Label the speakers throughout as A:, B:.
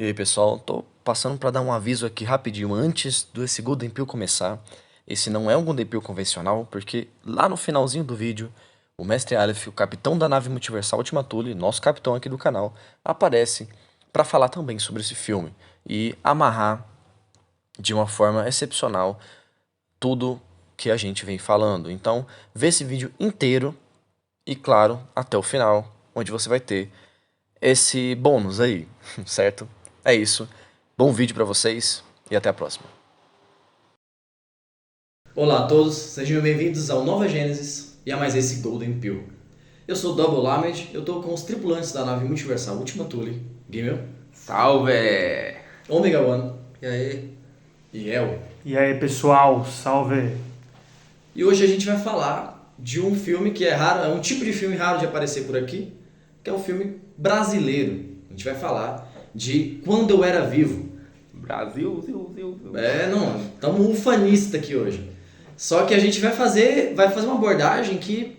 A: E aí, pessoal, tô passando para dar um aviso aqui rapidinho antes desse Golden Pill começar. Esse não é um Golden Pill convencional, porque lá no finalzinho do vídeo, o Mestre Aleph, o capitão da nave multiversal Ultima Thule, nosso capitão aqui do canal, aparece para falar também sobre esse filme e amarrar de uma forma excepcional tudo que a gente vem falando. Então, vê esse vídeo inteiro e, claro, até o final, onde você vai ter esse bônus aí, certo? É isso. Bom vídeo pra vocês e até a próxima.
B: Olá a todos, sejam bem-vindos ao Nova Gênesis e a mais esse Golden Pill. Eu sou Double Lamed, eu tô com os tripulantes da nave multiversal Ultima Thule, Gimel,
C: Salve!
B: Omega One
D: E aí?
B: e El.
E: E aí, pessoal, salve!
B: E hoje a gente vai falar de um filme que é raro, é um tipo de filme raro de aparecer por aqui, que é um filme brasileiro. A gente vai falar de Quando Eu Era Vivo.
C: Brasil,
B: Não, estamos ufanista aqui hoje. Só que a gente vai fazer uma abordagem que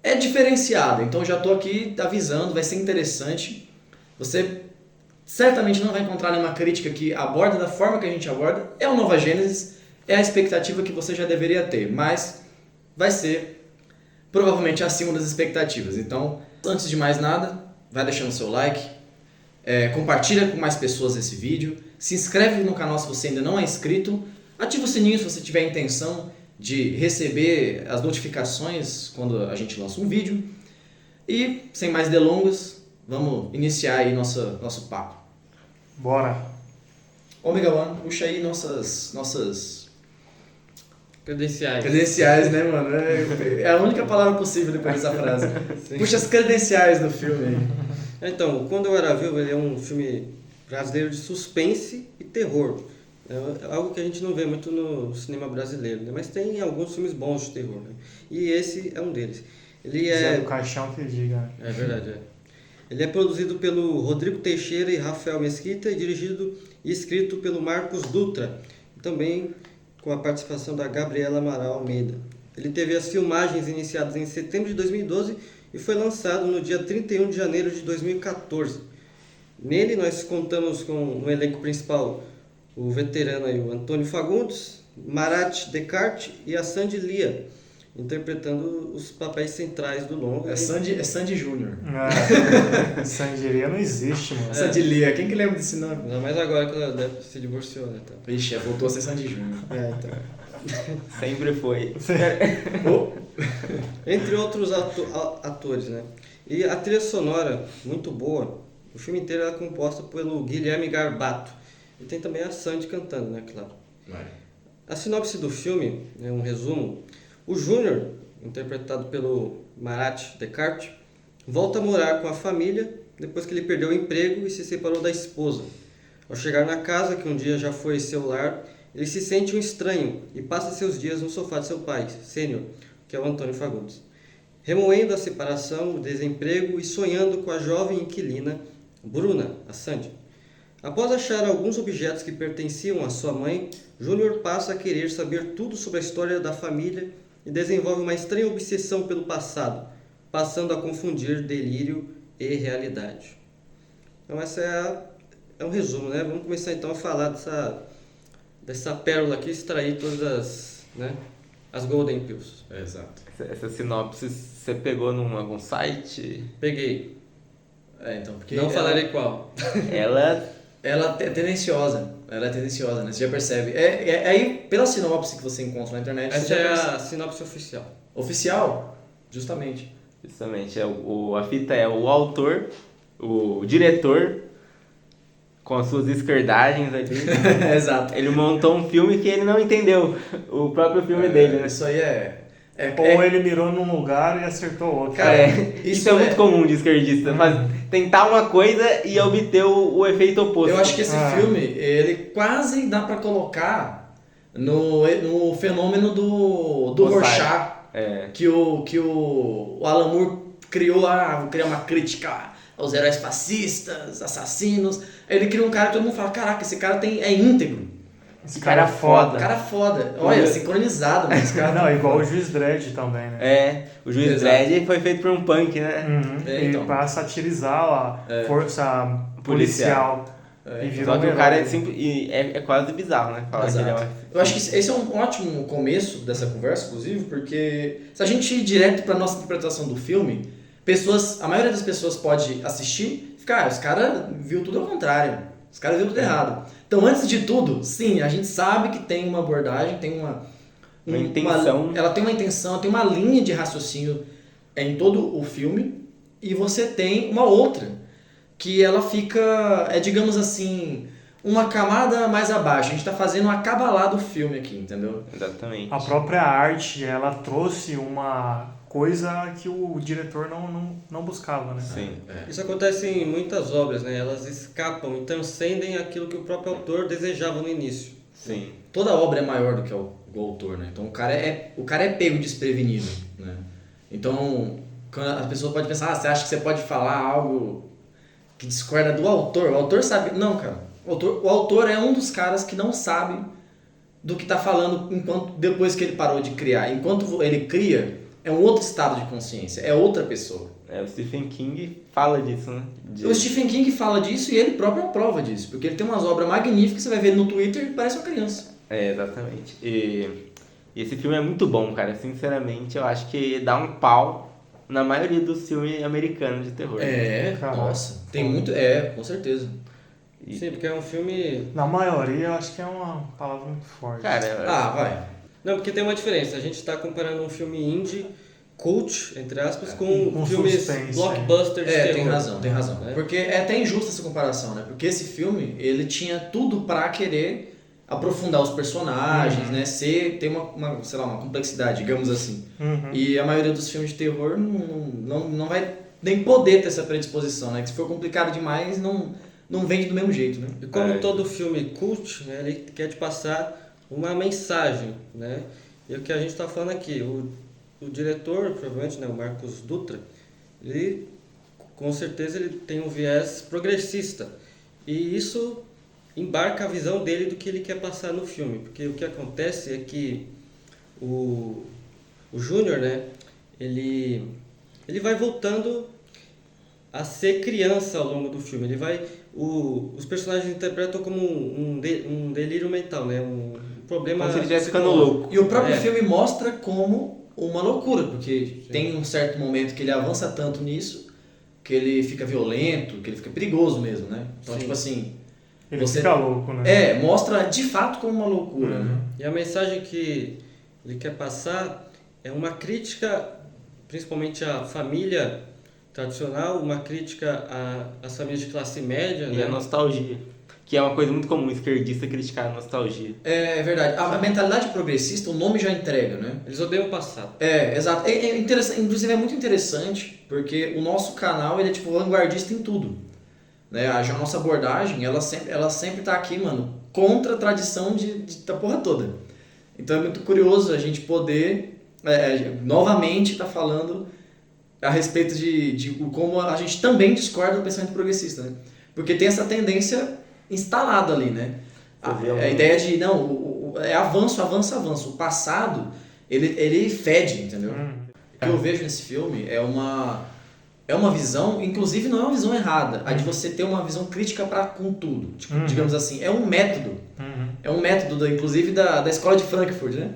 B: é diferenciada. Então já estou aqui avisando, vai ser interessante. Você certamente não vai encontrar nenhuma crítica que aborda da forma que a gente aborda. É o Nova Gênesis, é a expectativa que você já deveria ter, mas vai ser provavelmente acima das expectativas. Então, antes de mais nada, vai deixando seu like, compartilha com mais pessoas esse vídeo, se inscreve no canal se você ainda não é inscrito, ativa o sininho se você tiver a intenção de receber as notificações quando a gente lança um vídeo. E, sem mais delongas, vamos iniciar aí nosso papo.
E: Bora!
B: Omega One, puxa aí nossas
D: Credenciais.
B: né, mano? É a única palavra possível depois dessa frase. Puxa as credenciais do filme aí.
D: Então, Quando Eu Era Vivo, ele é um filme brasileiro de suspense e terror. É algo que a gente não vê muito no cinema brasileiro, né? Mas tem alguns filmes bons de terror, né? E esse é um deles. Ele
E: Zé do Caixão que diga.
D: É verdade, é. Ele é produzido pelo Rodrigo Teixeira e Rafael Mesquita e dirigido e escrito pelo Marcos Dutra, também com a participação da Gabriela Amaral Almeida. Ele teve as filmagens iniciadas em setembro de 2012 e foi lançado no dia 31 de janeiro de 2014. Nele nós contamos com no elenco principal o veterano aí, o Antônio Fagundes, Marat Descartes e a Sandy Lia, interpretando os papéis centrais do longa.
B: É Sandy Júnior.
E: Sandiria não existe, mano.
B: Sandy Lia, quem que lembra desse nome?
D: Ainda mais agora que ela se divorciou, né? Então.
B: Vixe, voltou a ser Sandy Júnior.
D: Então.
C: sempre foi.
D: Entre outros atores, né? E a trilha sonora, muito boa. O filme inteiro é composto pelo Guilherme Garbato. E tem também a Sandy cantando, né? Claro. A sinopse do filme, né, um resumo. O Júnior, interpretado pelo Marat Descartes, volta a morar com a família depois que ele perdeu o emprego e se separou da esposa. Ao chegar na casa, que um dia já foi seu lar, ele se sente um estranho e passa seus dias no sofá de seu pai, Sênior, que é o Antônio Fagundes, remoendo a separação, o desemprego e sonhando com a jovem inquilina, Bruna, a Sandy. Após achar alguns objetos que pertenciam à sua mãe, Júnior passa a querer saber tudo sobre a história da família e desenvolve uma estranha obsessão pelo passado, passando a confundir delírio e realidade. Então essa é um resumo, né? Vamos começar então a falar dessa pérola aqui, extrair todas as Golden Pills.
B: Exato.
C: Essa sinopse você pegou num algum site?
D: Peguei.
B: Então, porque
D: Não falarei qual.
C: Ela
B: é tendenciosa. Ela é tendenciosa, né? Você já percebe. Aí, pela sinopse que você encontra na internet...
D: Essa
B: você já
D: é
B: percebe.
D: a sinopse oficial.
B: Oficial? Justamente.
C: justamente a fita é o autor, o diretor, com as suas esquerdagens ali.
B: Exato.
C: Ele montou um filme que ele não entendeu, o próprio filme dele, né?
B: Isso aí
E: Ou ele mirou num lugar e acertou outro.
B: Cara,
C: isso é muito comum de esquerdista, tentar uma coisa e obter o efeito oposto.
B: Eu acho que esse filme, ele quase dá pra colocar no fenômeno do Rorschach, que o Alan Moore criou lá, vou criar uma crítica aos heróis fascistas, assassinos. Aí ele cria um cara que todo mundo fala, caraca, esse cara é íntegro.
E: Esse cara é foda.
B: Cara foda. Olha, sincronizado, mas esse cara...
E: Não, igual o Juiz Dredd também, né?
C: O Juiz Dredd foi feito por um punk, né?
E: Uhum.
B: Então.
E: E pra satirizar a força policial. E virou
C: Só que
E: um
C: o cara
E: herói.
C: é quase bizarro, né? Falar que ele é
B: Exato. Eu acho que esse é um ótimo começo dessa conversa, inclusive, porque se a gente ir direto para nossa interpretação do filme, a maioria das pessoas pode assistir e ficar, os caras viu tudo ao contrário, os caras viu tudo errado. Então, antes de tudo, sim, a gente sabe que tem uma abordagem, tem uma
C: intenção.
B: ela tem uma intenção, tem uma linha de raciocínio em todo o filme, e você tem uma outra, que ela fica, digamos assim, uma camada mais abaixo. A gente tá fazendo um acabalado do filme aqui, entendeu?
C: Exatamente.
E: A própria arte, ela trouxe uma coisa que o diretor não buscava, né?
C: Sim.
D: Isso acontece em muitas obras, né? Elas escapam e transcendem aquilo que o próprio autor desejava no início.
C: Sim.
B: Toda obra é maior do que o autor, né? Então o cara é pego desprevenido, né? Então, quando a pessoa pode pensar, você acha que você pode falar algo que discorda do autor? O autor sabe... Não, cara. O autor é um dos caras que não sabe do que tá falando depois que ele parou de criar. Enquanto ele cria, é um outro estado de consciência, é outra pessoa.
C: O Stephen King fala disso, né?
B: O Stephen King fala disso e ele próprio é uma prova disso, porque ele tem umas obras magníficas, você vai ver no Twitter e parece uma criança.
C: Exatamente. E esse filme é muito bom, cara. Sinceramente, eu acho que dá um pau na maioria dos filmes americanos de terror.
E: Caraca.
B: Nossa, tem muito... com certeza.
D: Sim, porque é um filme...
E: Na maioria, eu acho que é uma palavra muito forte.
C: Cara,
B: Vai.
D: Não, porque tem uma diferença. A gente está comparando um filme indie, cult, entre aspas, com
E: Com
D: filmes
E: suspense,
D: blockbusters de terror.
B: Tem razão.
D: Né?
B: Porque é até injusta essa comparação, né? Porque esse filme, ele tinha tudo pra querer aprofundar os personagens, né? Ter uma, sei lá, uma complexidade, digamos assim.
E: Uhum.
B: E a maioria dos filmes de terror não vai nem poder ter essa predisposição, né? Que se for complicado demais, não vende do mesmo jeito, né?
D: E como todo filme cult, né, ele quer te passar uma mensagem, né? E o que a gente está falando aqui, o diretor, provavelmente, né, o Marcos Dutra, ele, com certeza, ele tem um viés progressista. E isso embarca a visão dele do que ele quer passar no filme. Porque o que acontece é que o Júnior, né, ele vai voltando a ser criança ao longo do filme. Os personagens interpretam como um delírio mental, né? Um problema
C: como se ele estivesse ficando
D: psicológico.
C: louco.
B: E o próprio filme mostra como uma loucura, porque tem um certo momento que ele avança tanto nisso, que ele fica violento, que ele fica perigoso mesmo, né? Então,
D: Sim.
B: tipo assim...
E: Ele fica louco, né?
B: Mostra de fato como uma loucura, né?
D: E a mensagem que ele quer passar é uma crítica, principalmente à família tradicional, uma crítica às famílias de classe média,
C: E
D: né?
C: a nostalgia. Que é uma coisa muito comum, esquerdista criticar a nostalgia.
B: É verdade. A mentalidade progressista, o nome já entrega, né?
D: Eles odeiam o passado.
B: Exato. É interessante, inclusive é muito interessante, porque o nosso canal, ele é tipo vanguardista em tudo. Né? A nossa abordagem, ela sempre tá aqui, mano, contra a tradição da porra toda. Então é muito curioso a gente poder, novamente, tá falando a respeito de como a gente também discorda do pensamento progressista, né? Porque tem essa tendência instalada ali, né? A ideia de, avanço. O passado, ele fede, entendeu? O que eu vejo nesse filme é uma visão, inclusive não é uma visão errada, a de você ter uma visão crítica com tudo, digamos assim. É um método. É um método, inclusive, da escola de Frankfurt, né?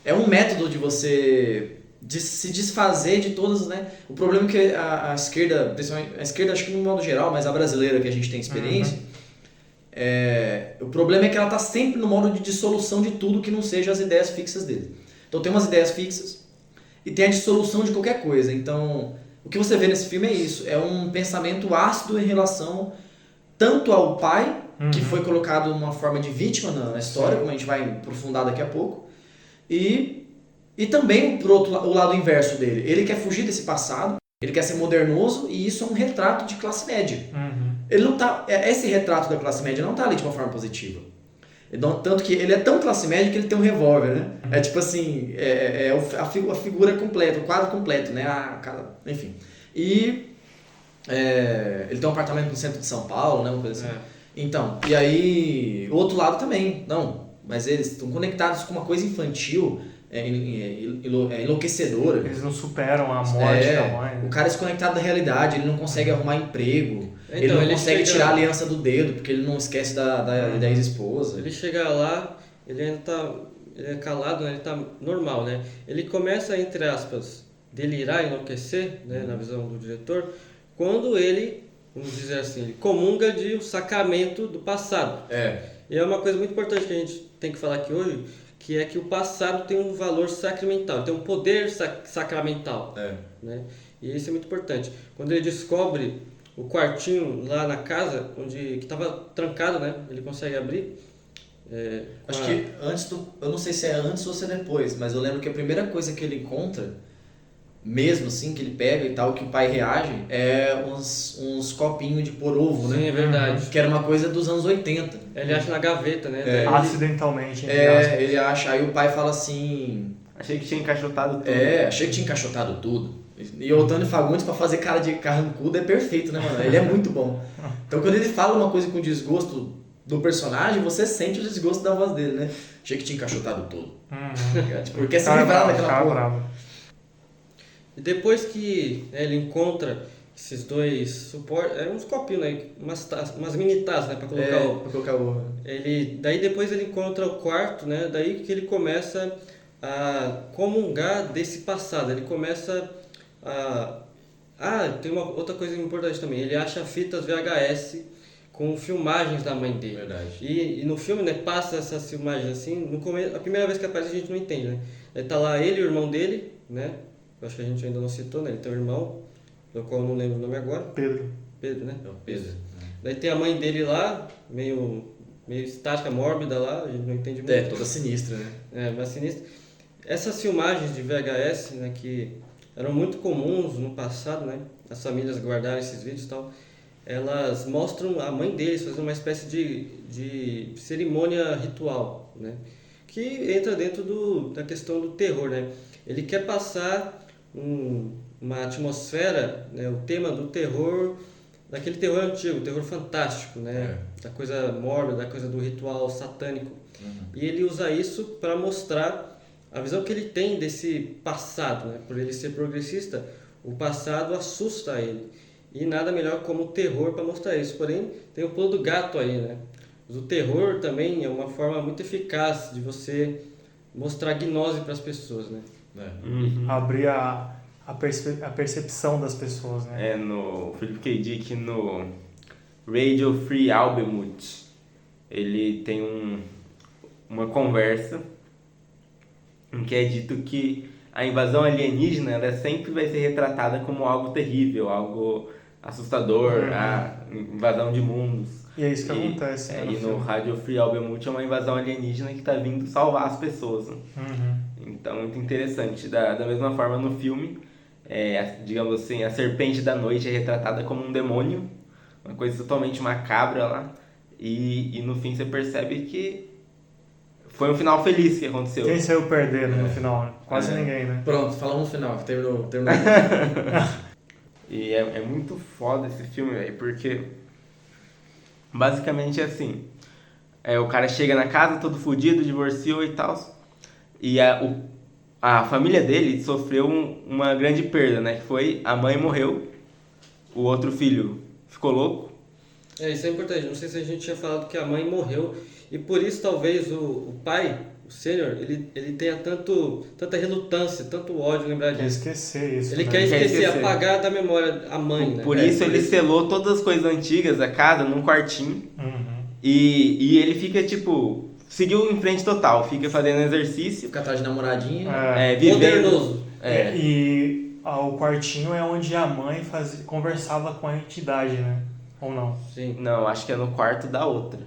B: É um método de você se desfazer de todas, né? O problema é que a esquerda, principalmente a esquerda, acho que no modo geral, mas a brasileira que a gente tem experiência, o problema é que ela está sempre no modo de dissolução de tudo que não seja as ideias fixas dele. Então tem umas ideias fixas e tem a dissolução de qualquer coisa. Então o que você vê nesse filme é isso, é um pensamento ácido em relação tanto ao pai, que foi colocado numa forma de vítima na história, como a gente vai aprofundar daqui a pouco, e também o lado inverso dele. Ele quer fugir desse passado, ele quer ser modernoso, e isso é um retrato de classe média. Ele não tá, esse retrato da classe média não está ali de uma forma positiva. Tanto que ele é tão classe média que ele tem um revólver, né? É tipo assim, a figura completa, o quadro completo, né? Enfim. E ele tem um apartamento no centro de São Paulo, né? Uma coisa assim. Então, e aí, o outro lado também. Não, mas eles estão conectados com uma coisa infantil, enlouquecedora.
E: Eles não superam a morte da mãe.
B: O cara é desconectado da realidade, ele não consegue arrumar emprego. Ele
D: Então,
B: não
D: ele
B: consegue
D: chega-
B: tirar a aliança do dedo, porque ele não esquece da ex-esposa.
D: Ele chega lá, ele ainda tá. Ele é calado, né? Ele tá normal, né? Ele começa, entre aspas, delirar, enlouquecer, né? Na visão do diretor, quando ele, vamos dizer assim, ele comunga de um sacramento do passado.
B: É.
D: E é uma coisa muito importante que a gente tem que falar aqui hoje, que é que o passado tem um valor sacramental, tem um poder sacramental,
B: É.
D: né? E isso é muito importante. Quando ele descobre o quartinho lá na casa, onde que estava trancado, né? Ele consegue abrir.
B: Acho que eu não sei se é antes ou se é depois, mas eu lembro que a primeira coisa que ele encontra, mesmo assim, que ele pega e tal, que o pai reage, é uns copinhos de pôr ovo,
D: Sim,
B: né?
D: é verdade.
B: Que era uma coisa dos anos 80.
D: Ele acha na gaveta, né?
B: É.
D: Daí
E: Acidentalmente, entre aspas.
B: Ele acha, aí o pai fala assim,
C: Achei que tinha encaixotado tudo.
B: achei que tinha encaixotado tudo. E o Otávio Fagundes, pra fazer cara de carrancudo, é perfeito, né, mano? Ele é muito bom. Então, quando ele fala uma coisa com desgosto do personagem, você sente o desgosto da voz dele, né? Achei que tinha encaixotado tudo. Porque se
E: Cara
B: livrar
E: bravo,
B: daquela
E: cara
B: porra.
E: bravo.
D: E depois que ele encontra esses dois suportes, uns copinhos, né? Umas mini taças, né? Pra colocar o...
B: Pra colocar o...
D: Daí depois ele encontra o quarto, né? Daí que ele começa a comungar desse passado. Ele começa a... tem uma outra coisa importante também. Ele acha fitas VHS com filmagens da mãe dele.
B: Verdade.
D: E no filme, né, passa essas filmagens assim, no começo, a primeira vez que aparece a gente não entende, né? Aí tá lá ele e o irmão dele, né? Eu acho que a gente ainda não citou, né? Ele tem um irmão, do qual eu não lembro o nome agora.
E: Pedro.
D: Pedro, né?
B: É o Pedro.
D: Daí tem a mãe dele lá, meio estática, mórbida lá, a gente não entende muito.
B: É, toda sinistra, né?
D: Mas sinistra. Essas filmagens de VHS, né, que eram muito comuns no passado, né? As famílias guardaram esses vídeos e tal. Elas mostram a mãe deles fazendo uma espécie de cerimônia ritual, né? Que entra dentro da questão do terror, né? Ele quer passar uma atmosfera, né? O tema do terror, daquele terror antigo, terror fantástico, né? Da coisa mórbida, da coisa do ritual satânico. E ele usa isso para mostrar a visão que ele tem desse passado, né? Por ele ser progressista, o passado assusta ele. E nada melhor como o terror para mostrar isso. Porém, tem o pulo do gato aí, né? Mas o terror também é uma forma muito eficaz de você mostrar gnose para as pessoas, né?
E: Abrir a percepção das pessoas, né?
C: No Philip K. Dick, no Radio Free Albemuth, ele tem uma conversa em que é dito que a invasão alienígena ela sempre vai ser retratada como algo terrível, algo assustador, a invasão de mundos.
E: E é isso que acontece, né, no
C: E no
E: filme.
C: Radio Free Albemuth é uma invasão alienígena que está vindo salvar as pessoas. Né? Então, muito interessante. Da mesma forma, no filme, digamos assim, a Serpente da Noite é retratada como um demônio, uma coisa totalmente macabra lá, e no fim você percebe que foi um final feliz que aconteceu.
E: Quem saiu perdendo no final? Quase ninguém, né?
B: Pronto, falamos no final, terminou.
C: E é muito foda esse filme, velho, porque basicamente é assim, o cara chega na casa todo fudido, divorciou e tal, e a família dele sofreu uma grande perda, né, que foi a mãe morreu, o outro filho ficou louco.
D: Isso é importante. Não sei se a gente tinha falado que a mãe morreu e por isso talvez o pai, o sênior, ele tenha tanta relutância, tanto ódio em lembrar
E: Quer
D: disso.
E: esquecer isso,
D: Ele
E: né?
D: quer esquecer,
C: esquecer.
D: apagar da memória a mãe, né?
C: Por isso ele selou todas as coisas antigas da casa num quartinho. E ele fica, tipo, seguiu em frente total, fica fazendo exercício,
B: Fica atrás de namoradinha.
C: vivendo.
D: Modernoso.
E: E o quartinho é onde a mãe conversava com a entidade, né? Ou não?
D: Sim.
C: Não, acho que é no quarto da outra.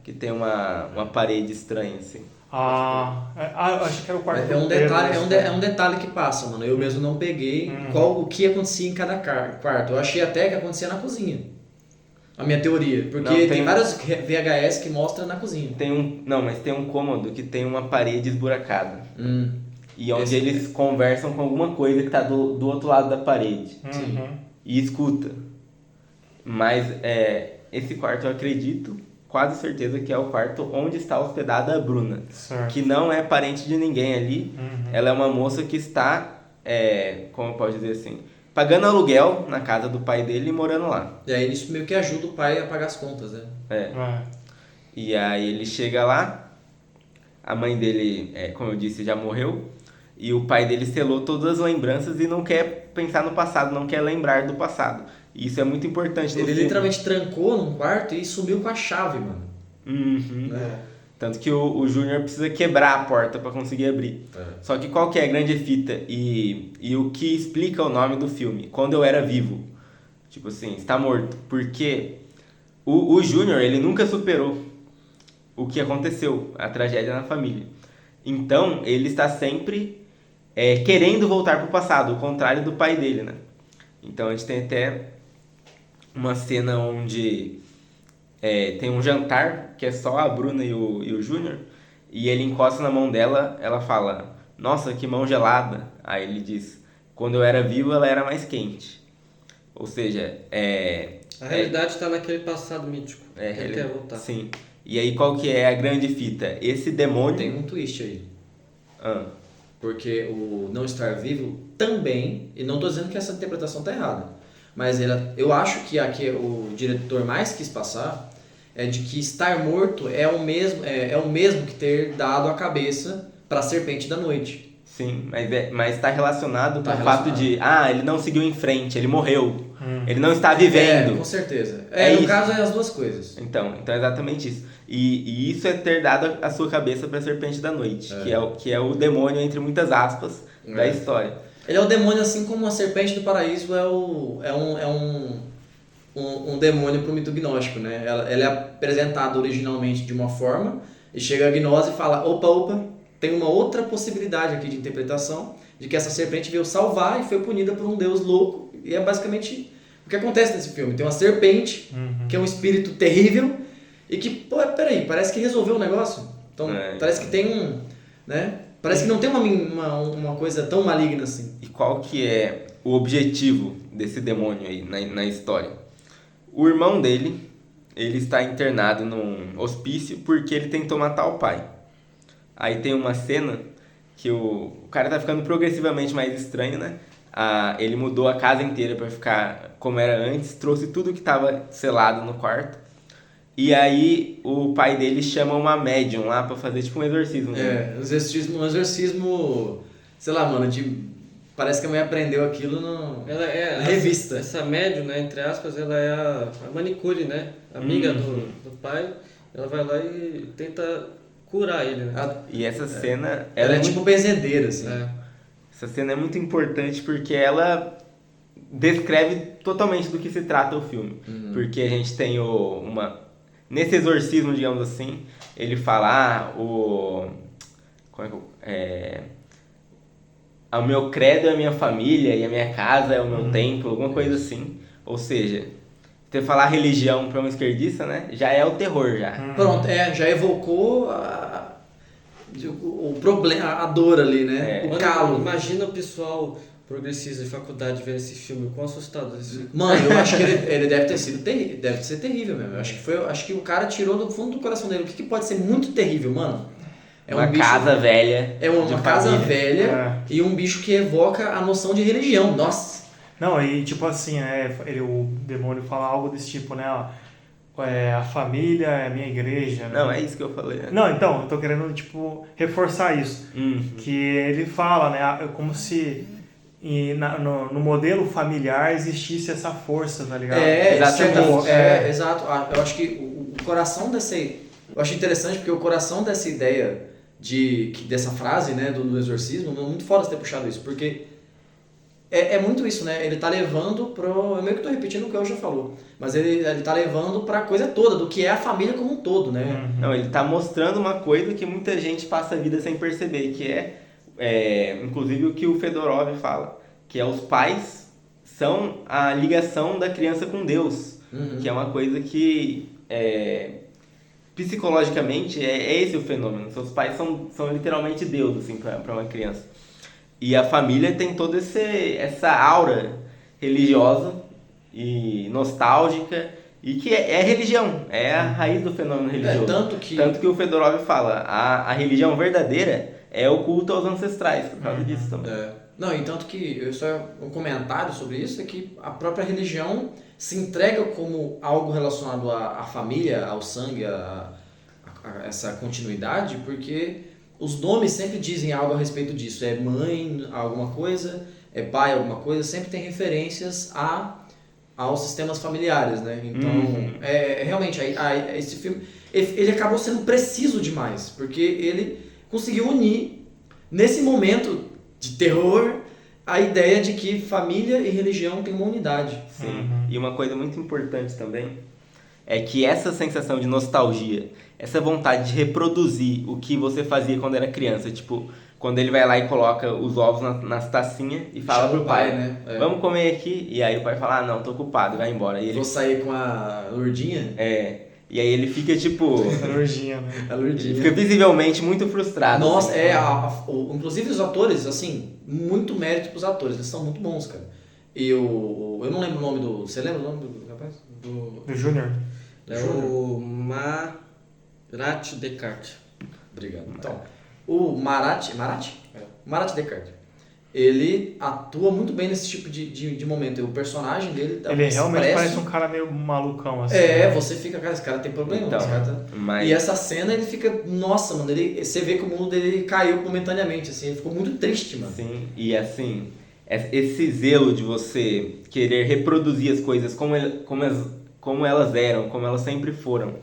C: Que tem uma parede estranha, assim.
E: Eu achei que era o quarto
B: É um
E: do Pedro,
B: detalhe,
E: né?
B: é um detalhe que passa, mano. Eu mesmo não peguei o que acontecia em cada quarto. Eu achei até que acontecia na cozinha. A minha teoria. Porque
C: Não,
B: tem vários VHS que mostram na cozinha.
C: Mas tem um cômodo que tem uma parede esburacada. E onde
B: Esse-
C: eles conversam com alguma coisa que tá do outro lado da parede. E escuta. Mas esse quarto eu acredito, quase certeza que é o quarto onde está hospedada a Bruna.
E: Certo.
C: Que não é parente de ninguém ali. Ela é uma moça que está, como eu posso dizer assim, pagando aluguel na casa do pai dele e morando lá.
B: E aí isso meio que ajuda o pai a pagar as contas, né?
E: É.
C: E aí ele chega lá, a mãe dele, como eu disse, já morreu, e o pai dele selou todas as lembranças e não quer pensar no passado, não quer lembrar do passado. E isso é muito importante no
B: Ele
C: filme.
B: literalmente trancou num quarto e sumiu com a chave, mano.
C: Uhum.
B: É.
C: Tanto que o Júnior precisa quebrar a porta para conseguir abrir. Só que qual que é a grande fita e o que explica o nome do filme? Quando eu era vivo. Tipo assim, está morto. Porque o Júnior, ele nunca superou o que aconteceu, a tragédia na família. Então, ele está sempre querendo voltar pro passado, o contrário do pai dele, né? Então, a gente tem até uma cena onde tem um jantar, que é só a Bruna e o Júnior, e ele encosta na mão dela, ela fala, nossa, que mão gelada. Aí ele diz, quando eu era vivo, ela era mais quente. Ou seja,
D: A realidade está naquele passado mítico. Ele quer voltar.
C: Sim. E aí qual que é a grande fita? Esse demônio...
B: Tem um twist aí.
C: Ah,
B: Porque o não estar vivo também, e não tô dizendo que essa interpretação tá errada, mas eu acho que aqui o diretor mais quis passar é de que estar morto é o mesmo que ter dado a cabeça para a serpente da noite.
C: sim, mas está relacionado
B: Tá
C: com o fato de... ele não seguiu em frente, ele morreu. Ele não está vivendo.
B: Com certeza.
C: É
B: No
C: isso.
B: caso é as duas coisas.
C: Então é exatamente isso. E isso é ter dado a sua cabeça para a serpente da noite, que é o demônio, entre muitas aspas, da história.
B: Ele é o demônio assim como a serpente do paraíso é um demônio pro mito gnóstico, né? Ela é apresentada originalmente de uma forma e chega a gnose e fala, opa, tem uma outra possibilidade aqui de interpretação de que essa serpente veio salvar e foi punida por um deus louco. E é basicamente o que acontece nesse filme. Tem uma serpente, que é um espírito terrível e que, peraí, parece que resolveu o negócio. Então, parece que tem né? Parece que não tem uma coisa tão maligna assim.
C: E qual que é o objetivo desse demônio aí na história? O irmão dele, ele está internado num hospício porque ele tentou matar o pai. Aí tem uma cena que o cara tá ficando progressivamente mais estranho, né? Ele mudou a casa inteira para ficar como era antes, trouxe tudo que estava selado no quarto. E aí o pai dele chama uma médium lá pra fazer tipo um exorcismo. Né?
B: Um exorcismo, sei lá, mano, parece que a mãe aprendeu aquilo na revista.
D: Essa médium, né, entre aspas, ela é a manicure, né? Amiga do pai. Ela vai lá e tenta curar ele, né?
C: E essa cena...
B: Ela é tipo benzedeira, assim.
C: Essa cena é muito importante porque ela descreve totalmente do que se trata o filme. Porque a gente tem nesse exorcismo, digamos assim, ele fala, o meu credo é a minha família e a minha casa é o meu templo, alguma coisa assim. Ou seja, você falar religião para um esquerdista, né, já é o terror já.
B: Pronto, já evocou o problema, a dor ali, né? O calo.
D: Imagina o pessoal progressista de faculdade vendo esse filme, quão assustado eles ficam.
B: Mano, eu acho que ele deve ter sido terrível, deve ser terrível mesmo. Eu acho que o cara tirou do fundo do coração dele. O que pode ser muito terrível, mano?
C: Casa velha.
B: É uma casa velha e um bicho que evoca a noção de religião. Nossa!
E: Não, e tipo assim, né? O demônio fala algo desse tipo, né? A família é a minha igreja. Né?
C: Não, é isso que eu falei. Né?
E: Não, então, eu tô querendo, tipo, reforçar isso. Que ele fala, né? Como se no modelo familiar existisse essa força, tá ligado?
B: Exato. Eu acho que o coração dessa... Eu acho interessante porque o coração dessa ideia dessa frase, né, do exorcismo, é muito foda você ter puxado isso, porque é muito isso, né? Ele tá levando eu meio que tô repetindo o que eu já falou, mas ele tá levando pra coisa toda, do que é a família como um todo, né?
C: Não, ele tá mostrando uma coisa que muita gente passa a vida sem perceber, que inclusive o que o Fedorov fala, que os pais são a ligação da criança com Deus, que é uma coisa que psicologicamente é esse o fenômeno. Seus pais são literalmente Deus assim, para uma criança. E a família tem toda essa aura religiosa e nostálgica, e que é religião, é a raiz do fenômeno religioso.
B: Tanto que
C: o Fedorov fala, a religião verdadeira é o culto aos ancestrais, por causa disso também.
B: Não, e tanto que, só um comentário sobre isso, é que a própria religião se entrega como algo relacionado à família, ao sangue, a essa continuidade, porque os nomes sempre dizem algo a respeito disso. É mãe alguma coisa, é pai alguma coisa, sempre tem referências aos sistemas familiares, né? Então, realmente, esse filme, ele acabou sendo preciso demais, porque ele conseguiu unir, nesse momento de terror, a ideia de que família e religião têm uma unidade.
C: Sim. E uma coisa muito importante também é que essa sensação de nostalgia, essa vontade de reproduzir o que você fazia quando era criança, tipo, quando ele vai lá e coloca os ovos nas tacinhas e fala pro pai,
B: né?
C: Vamos comer aqui, e aí o pai fala, não, tô ocupado, vai embora. E ele,
B: Vou sair com a Lourdinha?
C: E aí ele fica tipo...
E: A Lourdinha, né?
B: A Lourdinha.
C: Fica visivelmente muito frustrado.
B: Nossa,
C: assim.
B: Inclusive os atores, assim, muito mérito pros atores, eles são muito bons, cara. E eu não lembro o nome do... Você lembra o nome do rapaz?
E: Do Júnior.
D: É o Marat Descartes.
B: Obrigado. Então, o Marat Descartes, ele atua muito bem nesse tipo de momento. O personagem dele...
E: Ele realmente parece um cara meio malucão, assim.
B: Você fica, cara, esse cara tem problema.
C: Então,
B: esse cara tá...
C: mas...
B: E essa cena, ele fica... Nossa, mano, você vê que o mundo dele caiu momentaneamente, assim. Ele ficou muito triste, mano.
C: Sim, e assim, esse zelo de você querer reproduzir as coisas como elas eram, como elas sempre foram,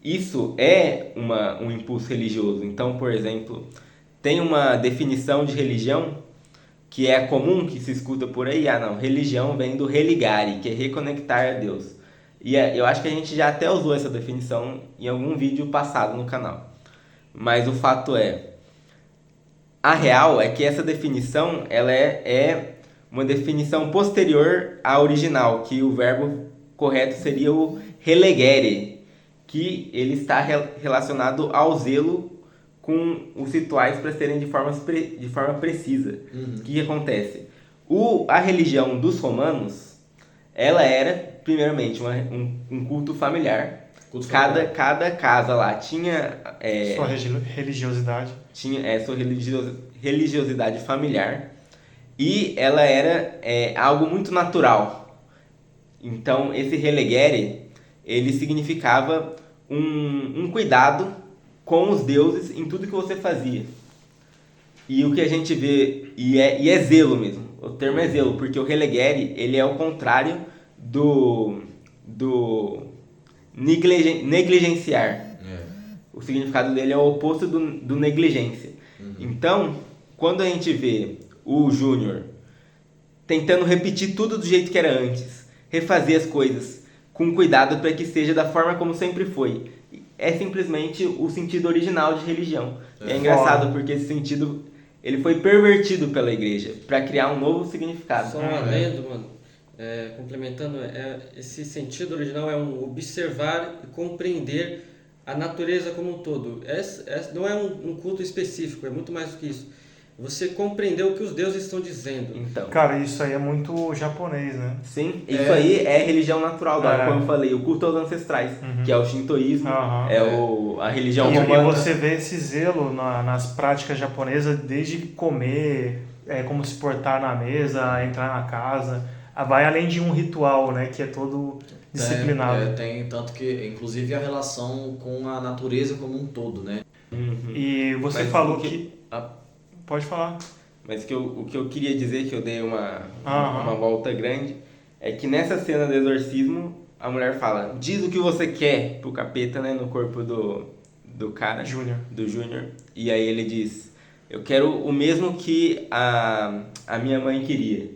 C: isso é um impulso religioso. Então, por exemplo, tem uma definição de religião que é comum, que se escuta por aí, religião vem do religare, que é reconectar a Deus. E eu acho que a gente já até usou essa definição em algum vídeo passado no canal. Mas o fato a real é que essa definição, ela é uma definição posterior à original, que o verbo correto seria o relegere, que ele está relacionado ao zelo com os rituais para serem de forma precisa. O que acontece? A religião dos romanos, ela era, primeiramente, um culto familiar. Cada casa lá tinha...
E: sua religiosidade.
C: Tinha sua religiosidade familiar. E ela era algo muito natural. Então, esse relegere, ele significava um cuidado com os deuses em tudo que você fazia. E o que a gente vê, e é zelo mesmo, o termo é zelo, porque o relegere, ele é o contrário do negligenciar. O significado dele é o oposto do negligência. Então, quando a gente vê o Júnior tentando repetir tudo do jeito que era antes, refazer as coisas com cuidado para que seja da forma como sempre foi, é simplesmente o sentido original de religião. É engraçado porque esse sentido ele foi pervertido pela igreja para criar um novo significado.
D: Só um adendo, mano. Complementando, esse sentido original é um observar e compreender a natureza como um todo. Não é um culto específico, é muito mais do que isso. Você compreendeu o que os deuses estão dizendo.
C: Então,
E: cara, isso aí é muito japonês, né?
C: Sim, isso aí é religião natural, como eu falei, o culto aos ancestrais, que é o shintoísmo, a religião romana.
E: E você vê esse zelo nas práticas japonesas, desde comer, como se portar na mesa, entrar na casa, vai além de um ritual, né, que é todo disciplinado.
B: Tem tanto que, inclusive, a relação com a natureza como um todo, né?
E: E você falou que... Pode falar.
C: Mas o que eu queria dizer, que eu dei uma volta grande, é que nessa cena do exorcismo, a mulher fala, diz o que você quer pro capeta, né, no corpo do cara, do Júnior. E aí ele diz, eu quero o mesmo que a minha mãe queria.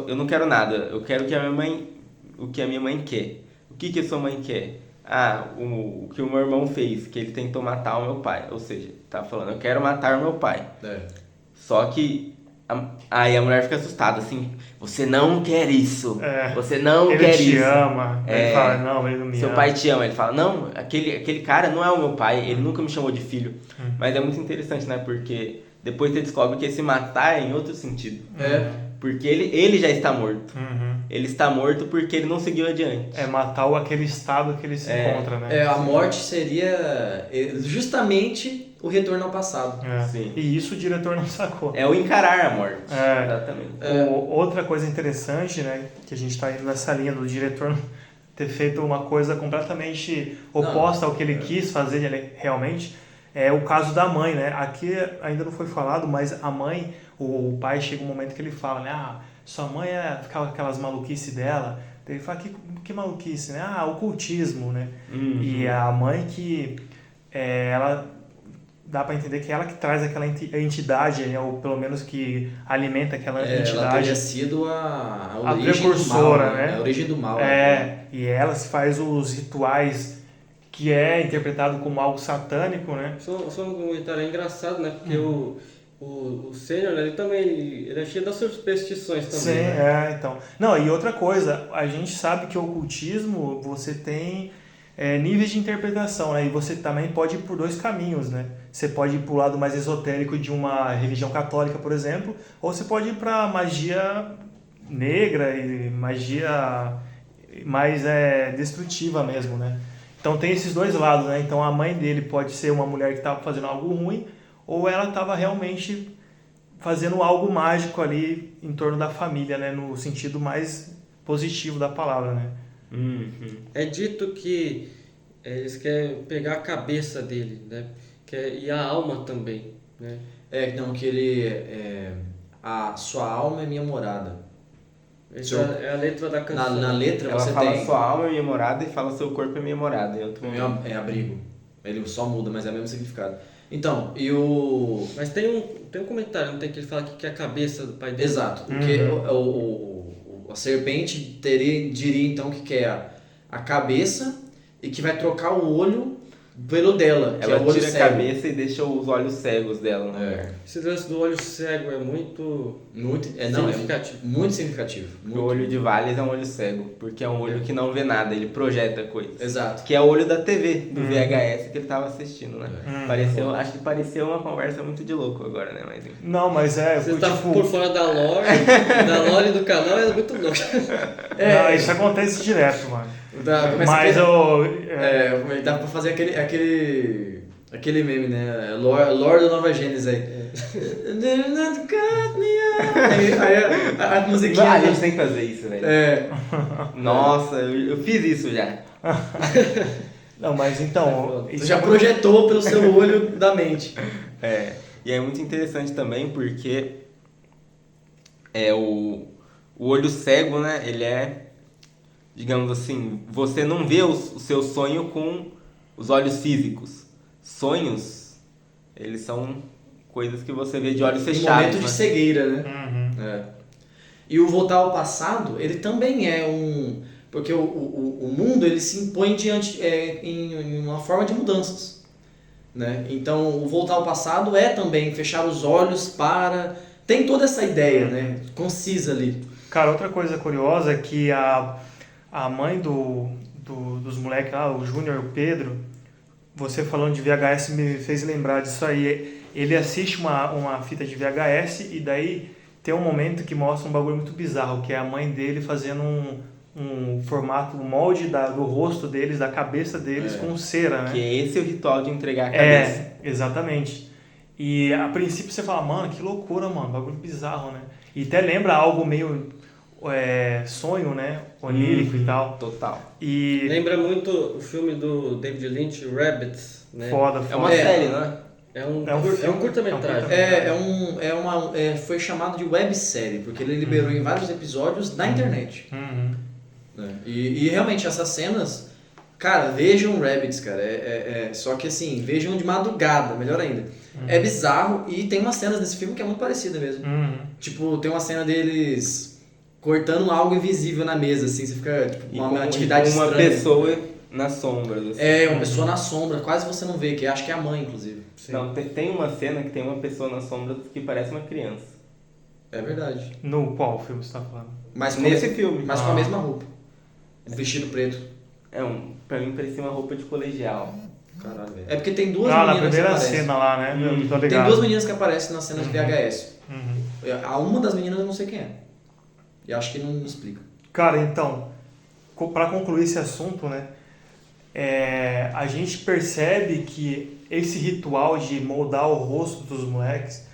C: Eu não quero nada, eu quero o que a minha mãe quer. O que a sua mãe quer? O que o meu irmão fez, que ele tentou matar o meu pai. Ou seja, tá falando, eu quero matar o meu pai. Só que aí a mulher fica assustada, assim, você não quer isso. Você não quer isso.
E: Ele te ama. Ele fala, não, ele não me ama.
C: Seu pai te ama. Ele fala, não, aquele cara não é o meu pai, ele nunca me chamou de filho. Mas é muito interessante, né? Porque depois você descobre que esse matar é em outro sentido. Porque ele já está morto.
E: Uhum.
C: Ele está morto porque ele não seguiu adiante.
E: É matar aquele estado que ele se encontra, né?
B: A morte seria justamente o retorno ao passado.
E: É.
C: Sim.
E: E isso o diretor não sacou.
C: É o encarar a morte.
E: É.
C: Exatamente.
E: Outra coisa interessante, né, que a gente está indo nessa linha do diretor ter feito uma coisa completamente oposta ao que ele quis fazer realmente, é o caso da mãe, né? Aqui ainda não foi falado, mas a mãe, o pai chega um momento que ele fala, né? Sua mãe ficava aquelas maluquices dela. Ele fala, que maluquice, né? Ocultismo, né?
C: Uhum.
E: E a mãe que ela dá para entender que ela que traz aquela entidade, né? Ou pelo menos que alimenta aquela entidade.
B: Ela teria sido a origem
E: precursora,
B: do mal, né? A origem do mal.
E: E ela se faz os rituais que é interpretado como algo satânico, né?
D: Só um comentário engraçado, né? Porque o Sênior, né, ele é cheio das superstições também.
E: Sim,
D: né?
E: então. Não, e outra coisa, a gente sabe que o ocultismo, você tem níveis de interpretação, né? E você também pode ir por dois caminhos, né? Você pode ir para o lado mais esotérico de uma religião católica, por exemplo, ou você pode ir para magia negra e magia mais destrutiva mesmo, né? Então tem esses dois lados, né? Então a mãe dele pode ser uma mulher que estava fazendo algo ruim, ou ela estava realmente fazendo algo mágico ali em torno da família, né? No sentido mais positivo da palavra, né?
C: Uhum.
D: É dito que eles querem pegar a cabeça dele, né? E a alma também, né?
B: Não, que ele... a sua alma é minha morada.
D: Essa é a letra da canção.
B: Na letra
C: Ela
B: você
C: fala
B: tem...
C: sua alma é minha morada e fala seu corpo é minha morada. Em outro momento.
B: É abrigo. Ele só muda, mas é o mesmo significado. Então, e o...
D: Mas tem um comentário, não tem que ele fala que é a cabeça do pai dele?
B: Exato. Porque a serpente diria então que é a cabeça e que vai trocar o olho pelo dela, que
C: Ela
B: é o olho
C: tira
B: cego.
C: a cabeça e deixa os olhos cegos dela.
D: Esse lance do olho cego é muito significativo.
B: Muito significativo.
C: O olho de Valles é um olho cego, porque é um olho que não vê nada, ele projeta coisas.
B: Exato.
C: Que é o olho da TV, do VHS que ele estava assistindo, né? Acho que pareceu uma conversa muito de louco agora, né? Mas enfim.
E: Não, mas
D: Você tá por fora da lore do canal, é muito louco.
E: Não, isso acontece direto, mano. Mas
B: dá pra fazer aquele meme, né? Lore da Nova Gênesis aí. Aí a musiquinha...
C: A gente tem que fazer isso, velho. Nossa, eu fiz isso já.
E: Não, mas então...
B: Você já projetou pelo seu olho da mente.
C: E é muito interessante também porque o olho cego, né? Ele é, digamos assim, você não vê o seu sonho com os olhos físicos. Sonhos, eles são coisas que você vê de olhos fechados.
B: Um momento de
C: né?
B: cegueira, né? E o voltar ao passado, ele também é um... Porque o mundo, ele se impõe em uma forma de mudanças. Né? Então, o voltar ao passado é também fechar os olhos para... Tem toda essa ideia, né? Concisa ali.
E: Cara, outra coisa curiosa é que a mãe dos moleques lá, o Júnior e o Pedro, você falando de VHS me fez lembrar disso aí. Ele assiste uma fita de VHS e daí tem um momento que mostra um bagulho muito bizarro, que é a mãe dele fazendo um formato, um molde do rosto deles, da cabeça deles com cera, né?
C: Que é esse o ritual de entregar a cabeça.
E: Exatamente. E a princípio você fala, mano, que loucura, mano, bagulho bizarro, né? E até lembra algo meio sonho, né? Onírico e tal.
C: Total.
E: E...
D: Lembra muito o filme do David Lynch, Rabbits, né?
E: Foda.
C: É uma série, né?
D: É um curta-metragem.
B: Foi chamado de websérie, porque ele liberou em vários episódios na internet. E realmente essas cenas, cara, vejam Rabbids, cara. Só que assim, vejam de madrugada, melhor ainda. É bizarro e tem umas cenas nesse filme que é muito parecida mesmo. Tipo, tem uma cena deles cortando algo invisível na mesa, assim, você fica tipo, uma atividade
C: uma
B: estranha.
C: pessoa nas sombras. Assim.
B: Uma pessoa na sombra, quase você não vê, que acho que é a mãe, inclusive.
C: Sim. Não, tem uma cena que tem uma pessoa nas sombras que parece uma criança.
B: É verdade.
E: No qual filme você tá falando?
B: Mas
C: nesse filme.
B: Mas com a mesma roupa. Um vestido preto.
C: Pra mim parecia uma roupa de colegial.
B: Caralho, velho. É porque tem duas meninas
E: na primeira
B: que aparecem.
E: cena lá, né? Tô ligado.
B: Tem duas meninas que aparecem na cena de VHS. Uma das meninas eu não sei quem é. E acho que não explica.
E: Cara, então, para concluir esse assunto, né, a gente percebe que esse ritual de moldar o rosto dos moleques,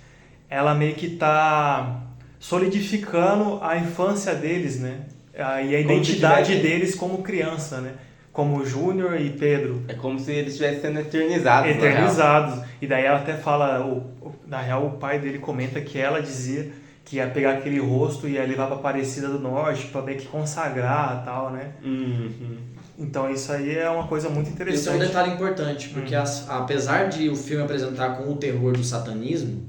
E: ela meio que tá solidificando a infância deles, né, e a identidade deles como criança, né, como Júnior e Pedro.
C: É como se eles estivessem sendo eternizados.
E: Eternizados. E daí ela até fala, na real o pai dele comenta que ela dizia que ia pegar aquele rosto e ia levar pra Aparecida do Norte pra meio que consagrar e tal, né? Então isso aí é uma coisa muito interessante.
B: Isso é um detalhe importante, porque apesar de o filme apresentar com o terror do satanismo,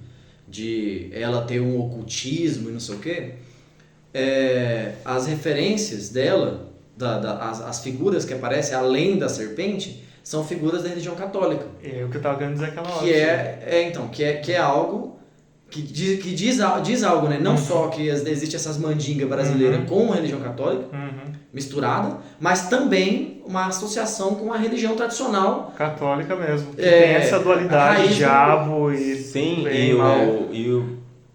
B: de ela ter um ocultismo e não sei o quê, as referências dela, as figuras que aparecem além da serpente, são figuras da religião católica.
E: É o que eu tava querendo dizer aquela hora.
B: Que é algo que diz algo, né? Não só que existe essas mandingas brasileiras com a religião católica, misturada, mas também uma associação com a religião tradicional.
E: Católica mesmo. Que tem essa dualidade, diabo e...
C: Sim,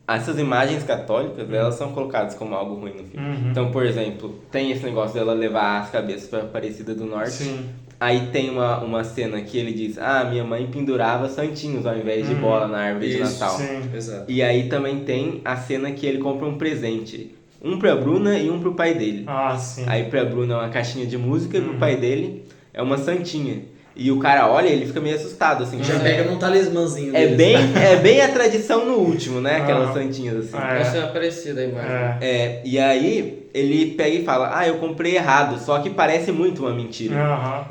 C: essas imagens católicas, elas são colocadas como algo ruim no filme. Então, por exemplo, tem esse negócio dela levar as cabeças para Aparecida do Norte.
E: Sim.
C: Aí tem uma cena que ele diz, minha mãe pendurava santinhos ao invés de bola na árvore de Natal.
E: Sim.
B: Exato.
C: E aí também tem a cena que ele compra um presente. Um pra Bruna e um pro pai dele.
E: Ah, sim.
C: Aí pra Bruna é uma caixinha de música e pro pai dele é uma santinha. E o cara olha e ele fica meio assustado, assim.
B: Já pega num talismãzinho
C: É
B: deles.
C: bem a tradição no último, né? Aquelas santinhas assim.
D: Essa é parecida a imagem.
C: E aí ele pega e fala, eu comprei errado, só que parece muito uma mentira.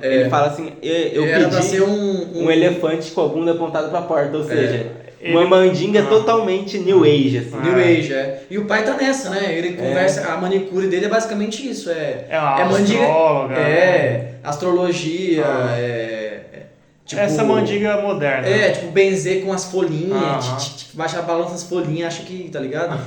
C: Ele fala assim, eu
B: Era pra
C: pedi
B: ser
C: um elefante com a bunda apontada pra porta, ou seja... Uma mandinga totalmente New Age, assim.
B: New Age, E o pai tá nessa, né? Ele conversa, a manicure dele é basicamente isso. É mandinga.
E: Astróloga.
B: Astrologia, tipo,
E: essa mandinga moderna.
B: Tipo, benzer com as folhinhas, baixa a balança as folhinhas, acha que, tá ligado?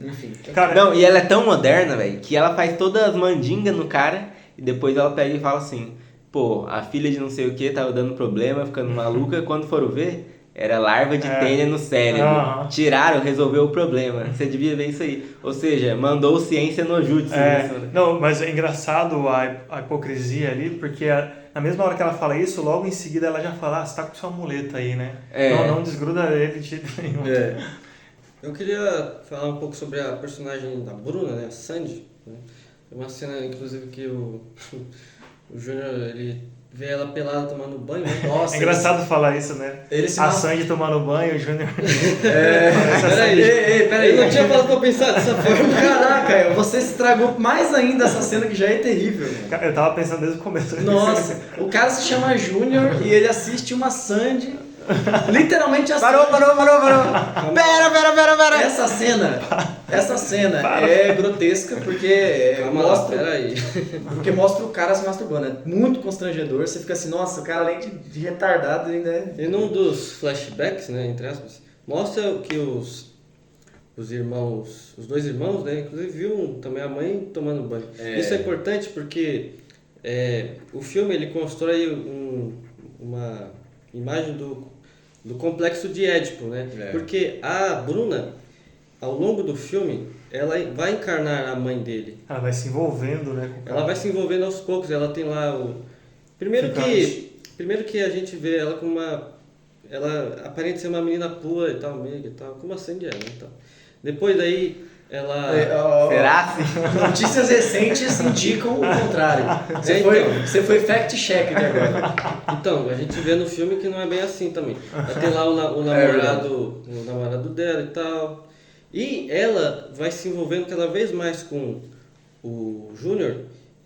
B: Enfim.
E: Cara,
C: Não, e ela é tão moderna, velho, que ela faz todas as mandingas no cara e depois ela pega e fala assim, pô, a filha de não sei o que tava dando problema, ficando maluca, quando foram ver... Era larva de tênia no cérebro. Tiraram, resolveu o problema. Você devia ver isso aí. Ou seja, mandou ciência no jutsu.
E: Não, mas é engraçado a hipocrisia ali, porque na mesma hora que ela fala isso, logo em seguida ela já fala, você tá com sua muleta aí, né? Não desgruda ele de jeito nenhum.
D: Eu queria falar um pouco sobre a personagem da Bruna, né? A Sandy. Né? Tem uma cena, inclusive, que o Júnior, ele... vê ela pelada tomando banho, né?
B: Nossa,
E: é engraçado falar isso, né? A Sandy tomando banho, o Júnior...
B: Peraí.
D: Eu não tinha falado pra pensar dessa forma.
B: Caraca, você estragou mais ainda essa cena que já é terrível.
E: Eu tava pensando desde o começo.
B: Nossa, o cara se chama Júnior e ele assiste uma Sandy... Literalmente assim.
C: Parou. Pera.
B: Essa cena é grotesca porque porque mostra o cara se masturbando. É muito constrangedor. Você fica assim, nossa, o cara além de retardado ainda é...
D: E num dos flashbacks, né, entre aspas, mostra que os dois irmãos, né, inclusive viu também a mãe tomando banho. Isso é importante porque o filme ele constrói uma imagem do complexo de Édipo, né? Porque a Bruna, ao longo do filme, ela vai encarnar a mãe dele.
E: Ela vai se envolvendo, né?
D: Ela vai se envolvendo aos poucos. Ela tem lá o... Primeiro que a gente vê ela como ela aparenta ser uma menina pura e tal, meiga e tal, como a Sandy é, né? Então, depois daí...
C: Será?
B: Notícias recentes indicam o contrário. Você foi fact-check até agora.
D: Então, a gente vê no filme que não é bem assim também. Tem lá o namorado dela e tal. E ela vai se envolvendo cada vez mais com o Júnior.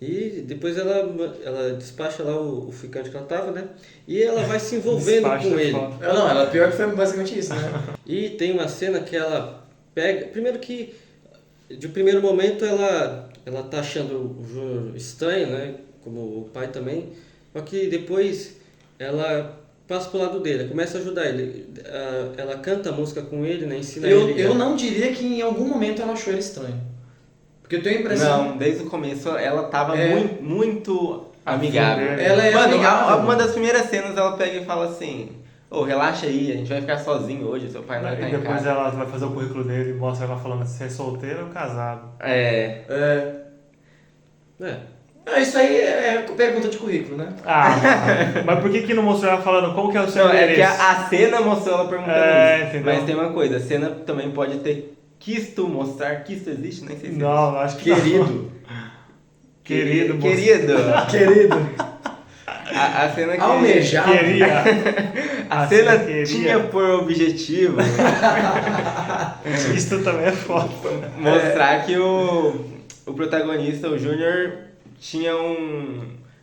D: E depois ela despacha lá o ficante que ela tava, né? E ela vai se envolvendo com ele.
B: Ela pior que foi basicamente isso, né?
D: E tem uma cena que ela pega... Primeiro que... De primeiro momento ela tá achando o Júnior estranho, né? Como o pai também. Só que depois ela passa pro lado dele, começa a ajudar ele. Ela canta a música com ele, né? Ensina ele.
B: Eu não diria que em algum momento ela achou ele estranho. Porque eu tenho a impressão...
C: Não, desde o começo ela tava muito amigável.
B: Ela é amigável.
C: Uma das primeiras cenas ela pega e fala assim... Ô, relaxa aí, a gente vai ficar sozinho hoje, seu pai não vai estar
E: E
C: em
E: depois
C: casa.
E: ela vai fazer o currículo dele e mostra ela falando se é solteira ou casado.
C: É.
B: Isso aí é pergunta de currículo, né?
E: Ah, mano. Mas por que não mostrou ela falando como que é o seu
C: Não, é
E: endereço?
C: que a cena mostrou ela perguntando
E: É,
C: isso.
E: entendeu?
C: Mas tem uma coisa, a cena também pode ter quisto mostrar. Quisto existe? Nem sei se
E: Não, acho que não.
B: Querido.
E: Querido, moço.
C: Querido.
B: Querido.
C: A cena que...
B: Almejado.
E: Queria.
C: A cena
E: queria.
C: tinha por objetivo
E: Isso também é foda.
C: mostrar que o protagonista, o Júnior, tinha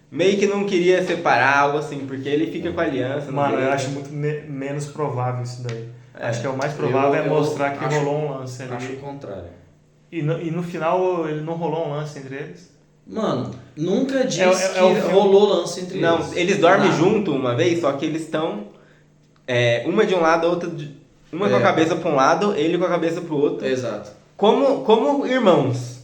C: meio que não queria separar, algo assim, porque ele fica com a aliança. não
E: Mano,
C: vê,
E: eu
C: né?
E: acho muito menos provável isso daí. Acho que é o mais provável é
B: eu
E: mostrar que
B: acho-
E: rolou um lance
B: Acho o
E: ali.
B: contrário.
E: E no final ele não rolou um lance entre eles?
B: Mano, nunca diz
E: É
B: que
E: o filme.
B: rolou lance entre
C: Não,
B: eles.
C: eles dormem
B: Nada.
C: junto uma vez, só que eles estão uma de um lado, a outra uma com a
B: É.
C: cabeça para um lado, ele com a cabeça pro outro.
B: Exato.
C: Como irmãos.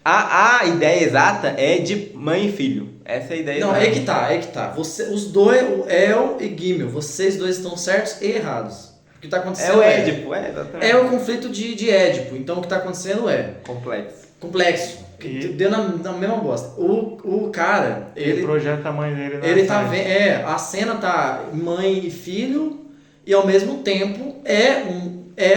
C: A ideia exata é de mãe e filho. Essa é a ideia
B: Não,
C: exata.
B: é que tá. Os dois, o El e Gimel, vocês dois estão certos e errados. O que tá
C: É
B: acontecendo
C: o Édipo, exatamente.
B: É o conflito de Édipo. Então o que tá acontecendo é
C: Complexo.
B: complexo.
E: E-
B: Deu na mesma bosta. O cara,
E: Ele
B: ele
E: projeta a mãe dele na
B: Ele tá
E: frente.
B: vendo. A cena tá mãe e filho, e ao mesmo tempo é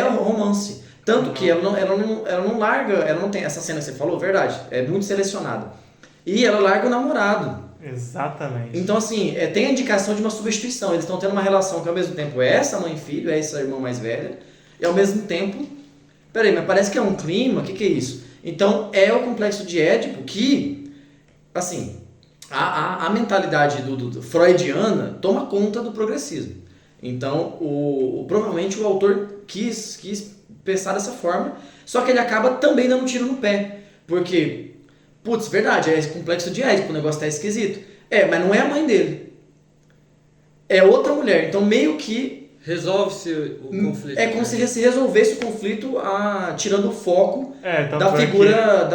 B: um romance. Tanto que ela não larga, ela não tem. Essa cena que você falou, verdade, é muito selecionada. E ela larga o namorado.
E: Exatamente.
B: Então, assim, tem a indicação de uma substituição. Eles estão tendo uma relação que ao mesmo tempo é essa mãe e filho, é essa irmã mais velha, e ao mesmo tempo. Peraí, mas parece que é um clima, o que é isso? Então é o complexo de Édipo que, assim, a mentalidade do freudiana toma conta do progressismo. Então, provavelmente o autor quis pensar dessa forma, só que ele acaba também dando um tiro no pé. Porque, putz, verdade, é esse complexo de Édipo, o negócio tá esquisito. Mas não é a mãe dele. É outra mulher. Então, meio que
D: Resolve-se o conflito.
B: é como se resolvesse o conflito tirando o foco
E: Tanto
B: da figura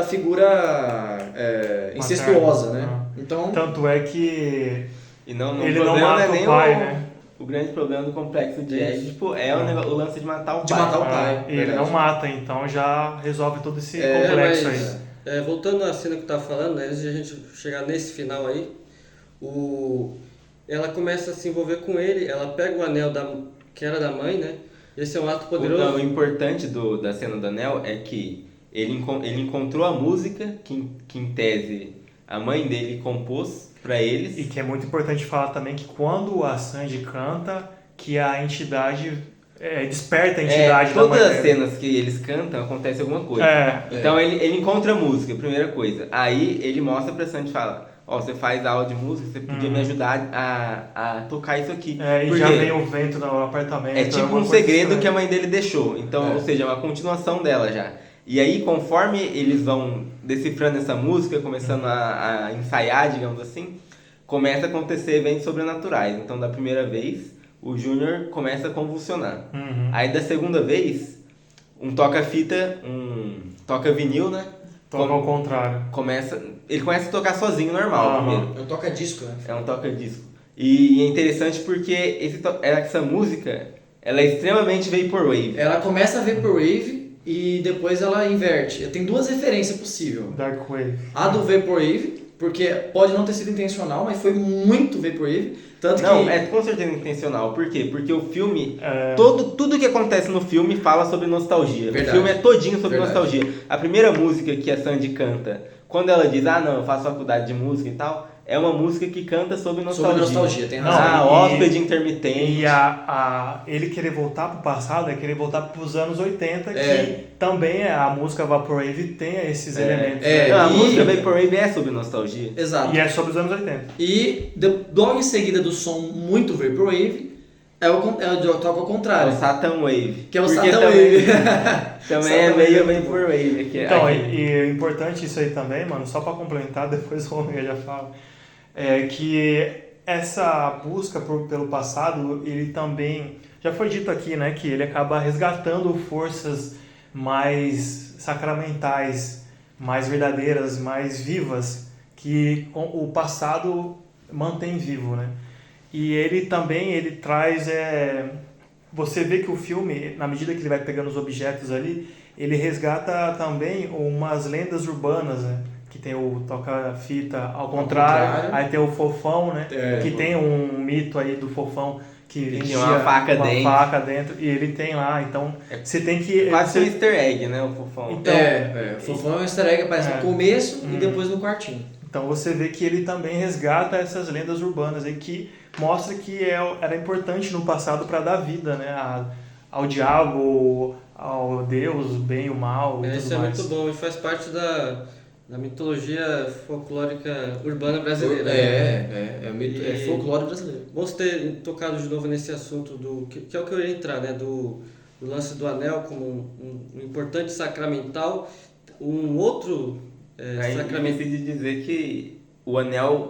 B: incestuosa, né?
E: Ah.
B: Então,
E: Tanto é que
C: E não,
E: ele
C: o
E: não
C: problema
E: mata
C: é nem
E: o pai, né?
C: O grande problema do complexo de
D: Isso.
C: Édipo é o lance de matar o
B: De
C: pai.
B: matar o pai.
E: E ele
B: verdade.
E: não mata, então já resolve todo esse
B: É,
E: complexo
D: mas,
E: aí.
D: voltando à cena que eu tava falando, né, antes de a gente chegar nesse final aí, ela começa a se envolver com ele, ela pega o anel que era da mãe, né? Esse é um ato poderoso.
C: O importante da cena do anel é que ele encontrou a música que em tese a mãe dele compôs pra eles.
E: E que é muito importante falar também que quando a Sandy canta, que a entidade desperta a entidade da mãe
C: todas as
E: dele.
C: cenas que eles cantam acontece alguma coisa.
E: É.
C: Então ele encontra a música, primeira coisa. Aí ele mostra pra Sandy e fala: você faz aula de música, você podia me ajudar a tocar isso aqui.
E: E
C: Por
E: já
C: quê?
E: vem o vento no apartamento.
C: É tipo
E: uma
C: um
E: coisa
C: segredo que a
E: estranha.
C: mãe dele deixou. Então, ou seja, é uma continuação dela já. E aí, conforme eles vão decifrando essa música, começando a ensaiar, digamos assim, começa a acontecer eventos sobrenaturais. Então, da primeira vez, o Júnior começa a convulsionar.
E: Uhum.
C: Aí, da segunda vez, um toca-fita, toca vinil, né?
E: Toca ao contrário.
C: Ele começa a tocar sozinho, normal,
E: Aham.
C: primeiro.
B: É um toca-disco, né?
C: É um toca-disco. E é interessante porque essa música, ela é extremamente vaporwave.
B: Ela começa a Vaporwave e depois ela inverte. Tem duas referências possíveis.
E: Dark Wave.
B: A do Vaporwave, porque pode não ter sido intencional, mas foi muito Vaporwave. Tanto
C: Não,
B: que...
C: é com certeza intencional. Por quê? Porque o filme,
E: É.
C: tudo que acontece no filme fala sobre nostalgia.
B: Verdade.
C: O filme é todinho sobre
B: Verdade.
C: nostalgia. A primeira música que a Sandy canta, quando ela diz, não, eu faço faculdade de música e tal, é uma música que canta sobre nostalgia.
B: Sobre nostalgia, tem
E: Não,
B: razão.
C: Hóspede intermitente.
E: E ele querer voltar pro passado é querer voltar pros anos 80,
B: É.
E: que também a música Vaporwave tem esses elementos.
B: É.
E: né?
C: Não, a
B: E-
C: música Vaporwave é sobre nostalgia.
B: Exato.
E: E é sobre os anos 80.
B: E logo em seguida do som muito Vaporwave, toca ao
C: É o
B: contrário.
C: Satan Wave.
B: Que é o
C: Porque
B: Satan
C: também,
B: Wave.
C: também é
B: Satan
C: meio
B: Wave é muito bom.
C: Vaporwave. Que
E: Então,
C: é
E: e é importante isso aí também, mano, só pra complementar, depois o Romero já fala, é que essa busca pelo passado, ele também, já foi dito aqui, né, que ele acaba resgatando forças mais sacramentais, mais verdadeiras, mais vivas, que o passado mantém vivo, né? E ele também, ele traz... Você vê que o filme, na medida que ele vai pegando os objetos ali, ele resgata também umas lendas urbanas, né? Que tem o toca-fita ao contrário, aí tem o fofão, né? Que tem um mito aí do fofão que vendia
C: uma faca
E: dentro, e ele tem lá, então você tem que...
C: Quase um easter egg, né, o fofão.
E: Então,
B: o fofão é um easter egg, aparece no começo e depois no quartinho.
E: Então você vê que ele também resgata essas lendas urbanas aí que mostra que era importante no passado para dar vida, né, ao diabo, ao Deus, o bem e o mal e tudo
D: Isso é
E: mais.
D: muito bom e faz parte da mitologia folclórica urbana brasileira.
B: É folclore brasileiro.
D: Vamos ter tocado de novo nesse assunto que é o que eu ia entrar, né, do lance do anel como um importante sacramental, um outro
C: sacramental. De dizer que o anel,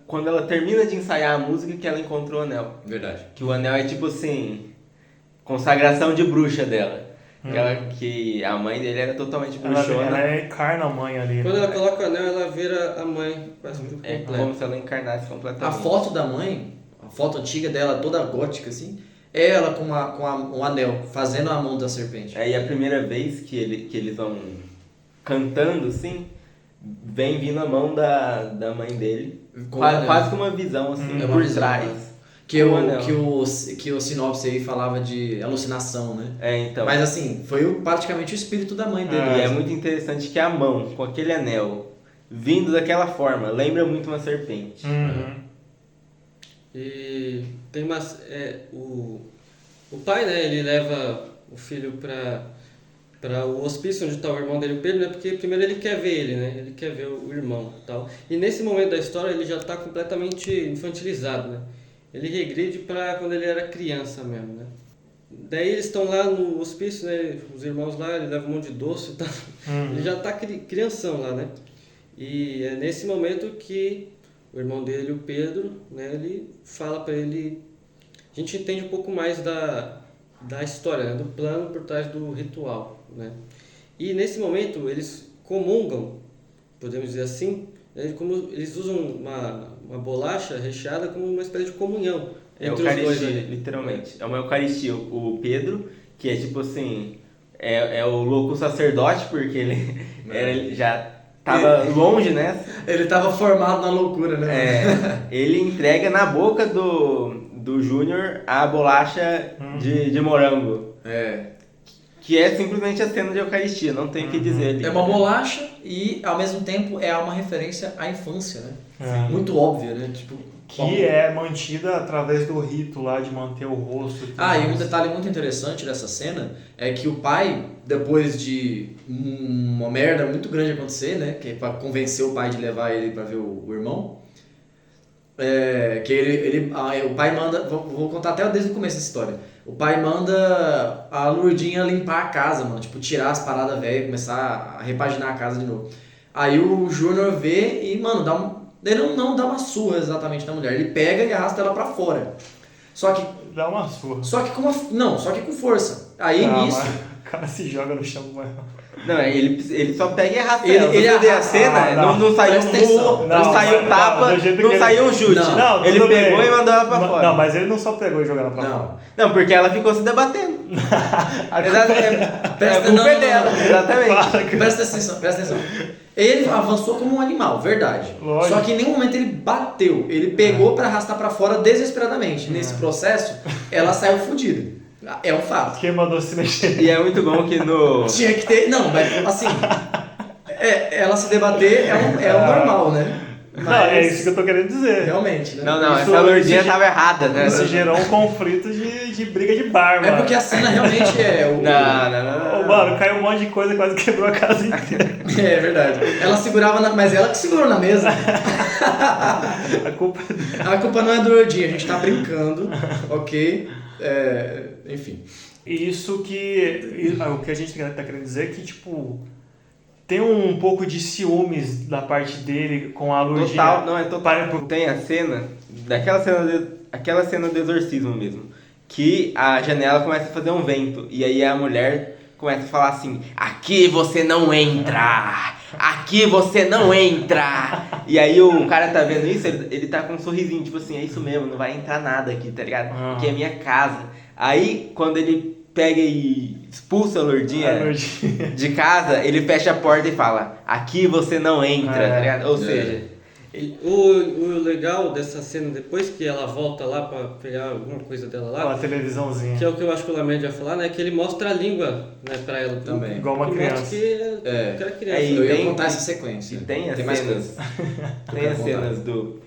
C: quando ela termina de ensaiar a música, que ela encontrou o anel.
B: Verdade.
C: Que o anel é tipo assim, consagração de bruxa dela. Que a mãe dele era totalmente bruxona.
E: Ela encarna a mãe ali.
D: Quando ela coloca o anel, ela vira a mãe quase por completo.
C: É como se ela encarnasse completamente.
B: A foto da mãe, a foto antiga dela, toda gótica assim, é ela com um anel, fazendo a mão da serpente.
C: E a primeira vez que eles vão cantando assim, vem vindo a mão da mãe dele. Quase que uma visão assim,
B: uma
C: por
B: visão,
C: trás.
B: Que o sinopse aí falava de alucinação, né?
C: Então.
B: Mas assim, foi praticamente o espírito da mãe dele.
C: E é muito interessante que a mão, com aquele anel, vindo daquela forma, lembra muito uma serpente.
D: E tem o pai, né, ele leva o filho para o hospício onde está o irmão dele, o Pedro, né, porque primeiro ele quer ver ele, né, ele quer ver o irmão e tal. E nesse momento da história ele já está completamente infantilizado, né? Ele regride para quando ele era criança mesmo, né? Daí eles estão lá no hospício, né? Os irmãos lá, ele leva um monte de doce e tal. Ele já tá crianção lá, né? E é nesse momento que o irmão dele, o Pedro, né? Ele fala para ele... A gente entende um pouco mais da história, né? Do plano por trás do ritual, né? E nesse momento eles comungam, podemos dizer assim, como eles usam uma bolacha recheada como uma espécie de comunhão entre os dois.
C: Literalmente. É uma Eucaristia. O Pedro, que é tipo assim, é o louco sacerdote, porque ele já tava longe, né?
B: Ele tava formado na loucura, né?
C: Ele entrega na boca do Júnior a bolacha de morango. Que é simplesmente a cena de Eucaristia, não tem o que dizer ali.
B: É uma bolacha e, ao mesmo tempo, é uma referência à infância, né? Muito óbvia, né? Tipo,
E: que é mantida através do rito lá de manter o rosto.
B: E um detalhe muito interessante dessa cena é que o pai, depois de uma merda muito grande acontecer, né? Que é pra convencer o pai de levar ele pra ver o irmão, o pai manda, vou contar até desde o começo dessa história. O pai manda a Lourdinha limpar a casa, mano, tipo, tirar as paradas velhas, começar a repaginar a casa de novo. Aí o Júnior vê e, mano, ele não dá uma surra exatamente na mulher, ele pega e arrasta ela pra fora. Só que...
E: Dá uma surra.
B: Só que com força. Aí nisso...
E: O cara se joga no chão com ela.
C: Não, ele só pega e arrasta
B: ele
C: arrasta a
B: arrasta.
C: cena, não saiu um murro, não saiu um tapa, não saiu um chute.
E: Não,
C: ele pegou
E: bem.
C: E mandou ela pra fora.
E: Não, mas ele não só pegou e jogou ela pra fora.
C: Não, porque ela ficou se debatendo.
B: A culpa é dela.
C: Exatamente.
B: Presta atenção. Ele avançou como um animal, verdade.
E: Lógico.
B: Só que em nenhum momento ele bateu. Ele pegou pra arrastar pra fora desesperadamente. Nesse processo, ela saiu fodida. É um fato.
E: Quem mandou se mexer?
C: E é muito bom que no...
B: Tinha que ter... Não, mas assim... ela se debater é o normal, né?
E: Mas, não, é isso que eu tô querendo dizer.
B: Realmente, né?
C: Não, essa Lourdinha tava errada, né?
E: Isso gerou um conflito de briga de bar, mano.
B: É porque a cena realmente é o...
C: Não.
E: Mano, caiu um monte de coisa, quase quebrou a casa inteira.
B: É verdade. Ela segurava mas ela que segurou na mesa. A culpa não é do Lourdinha, a gente tá brincando, ok? Enfim.
E: Isso que... O que a gente tá querendo dizer é que, tipo... Tem um pouco de ciúmes da parte dele com a Lourdinha.
C: Total, não, é total. Tem a cena, aquela cena do exorcismo mesmo, que a janela começa a fazer um vento, e aí a mulher começa a falar assim: aqui você não entra! Aqui você não entra! E aí o cara tá vendo isso, ele tá com um sorrisinho, tipo assim, é isso mesmo, não vai entrar nada aqui, tá ligado? Aqui é minha casa. Aí quando ele pega e expulsa a Lourdinha de casa, ele fecha a porta e fala: aqui você não entra, tá ligado? Ou seja...
D: O legal dessa cena, depois que ela volta lá pra pegar alguma coisa dela lá,
E: Uma televisãozinha.
D: que é o que eu acho que o Lamed vai falar, né? Que ele mostra a língua, né, pra ela
B: Também.
E: Igual uma
D: que
E: criança.
D: mostra que era criança.
C: É, e
B: Eu ia
C: tem-
B: contar essa sequência.
C: E tem as
B: mais
C: cenas.
B: coisas.
C: Tem
B: quero
C: as
B: contar.
C: cenas do.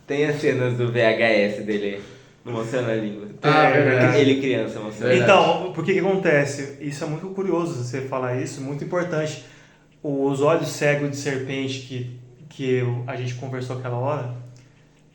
C: Tem as cenas do VHS dele mostrando a língua.
B: Ah, verdade.
C: Ele criança mostrando.
B: Verdade.
E: Então, por que acontece? Isso é muito curioso você falar isso, muito importante. Os olhos cegos de serpente que a gente conversou aquela hora,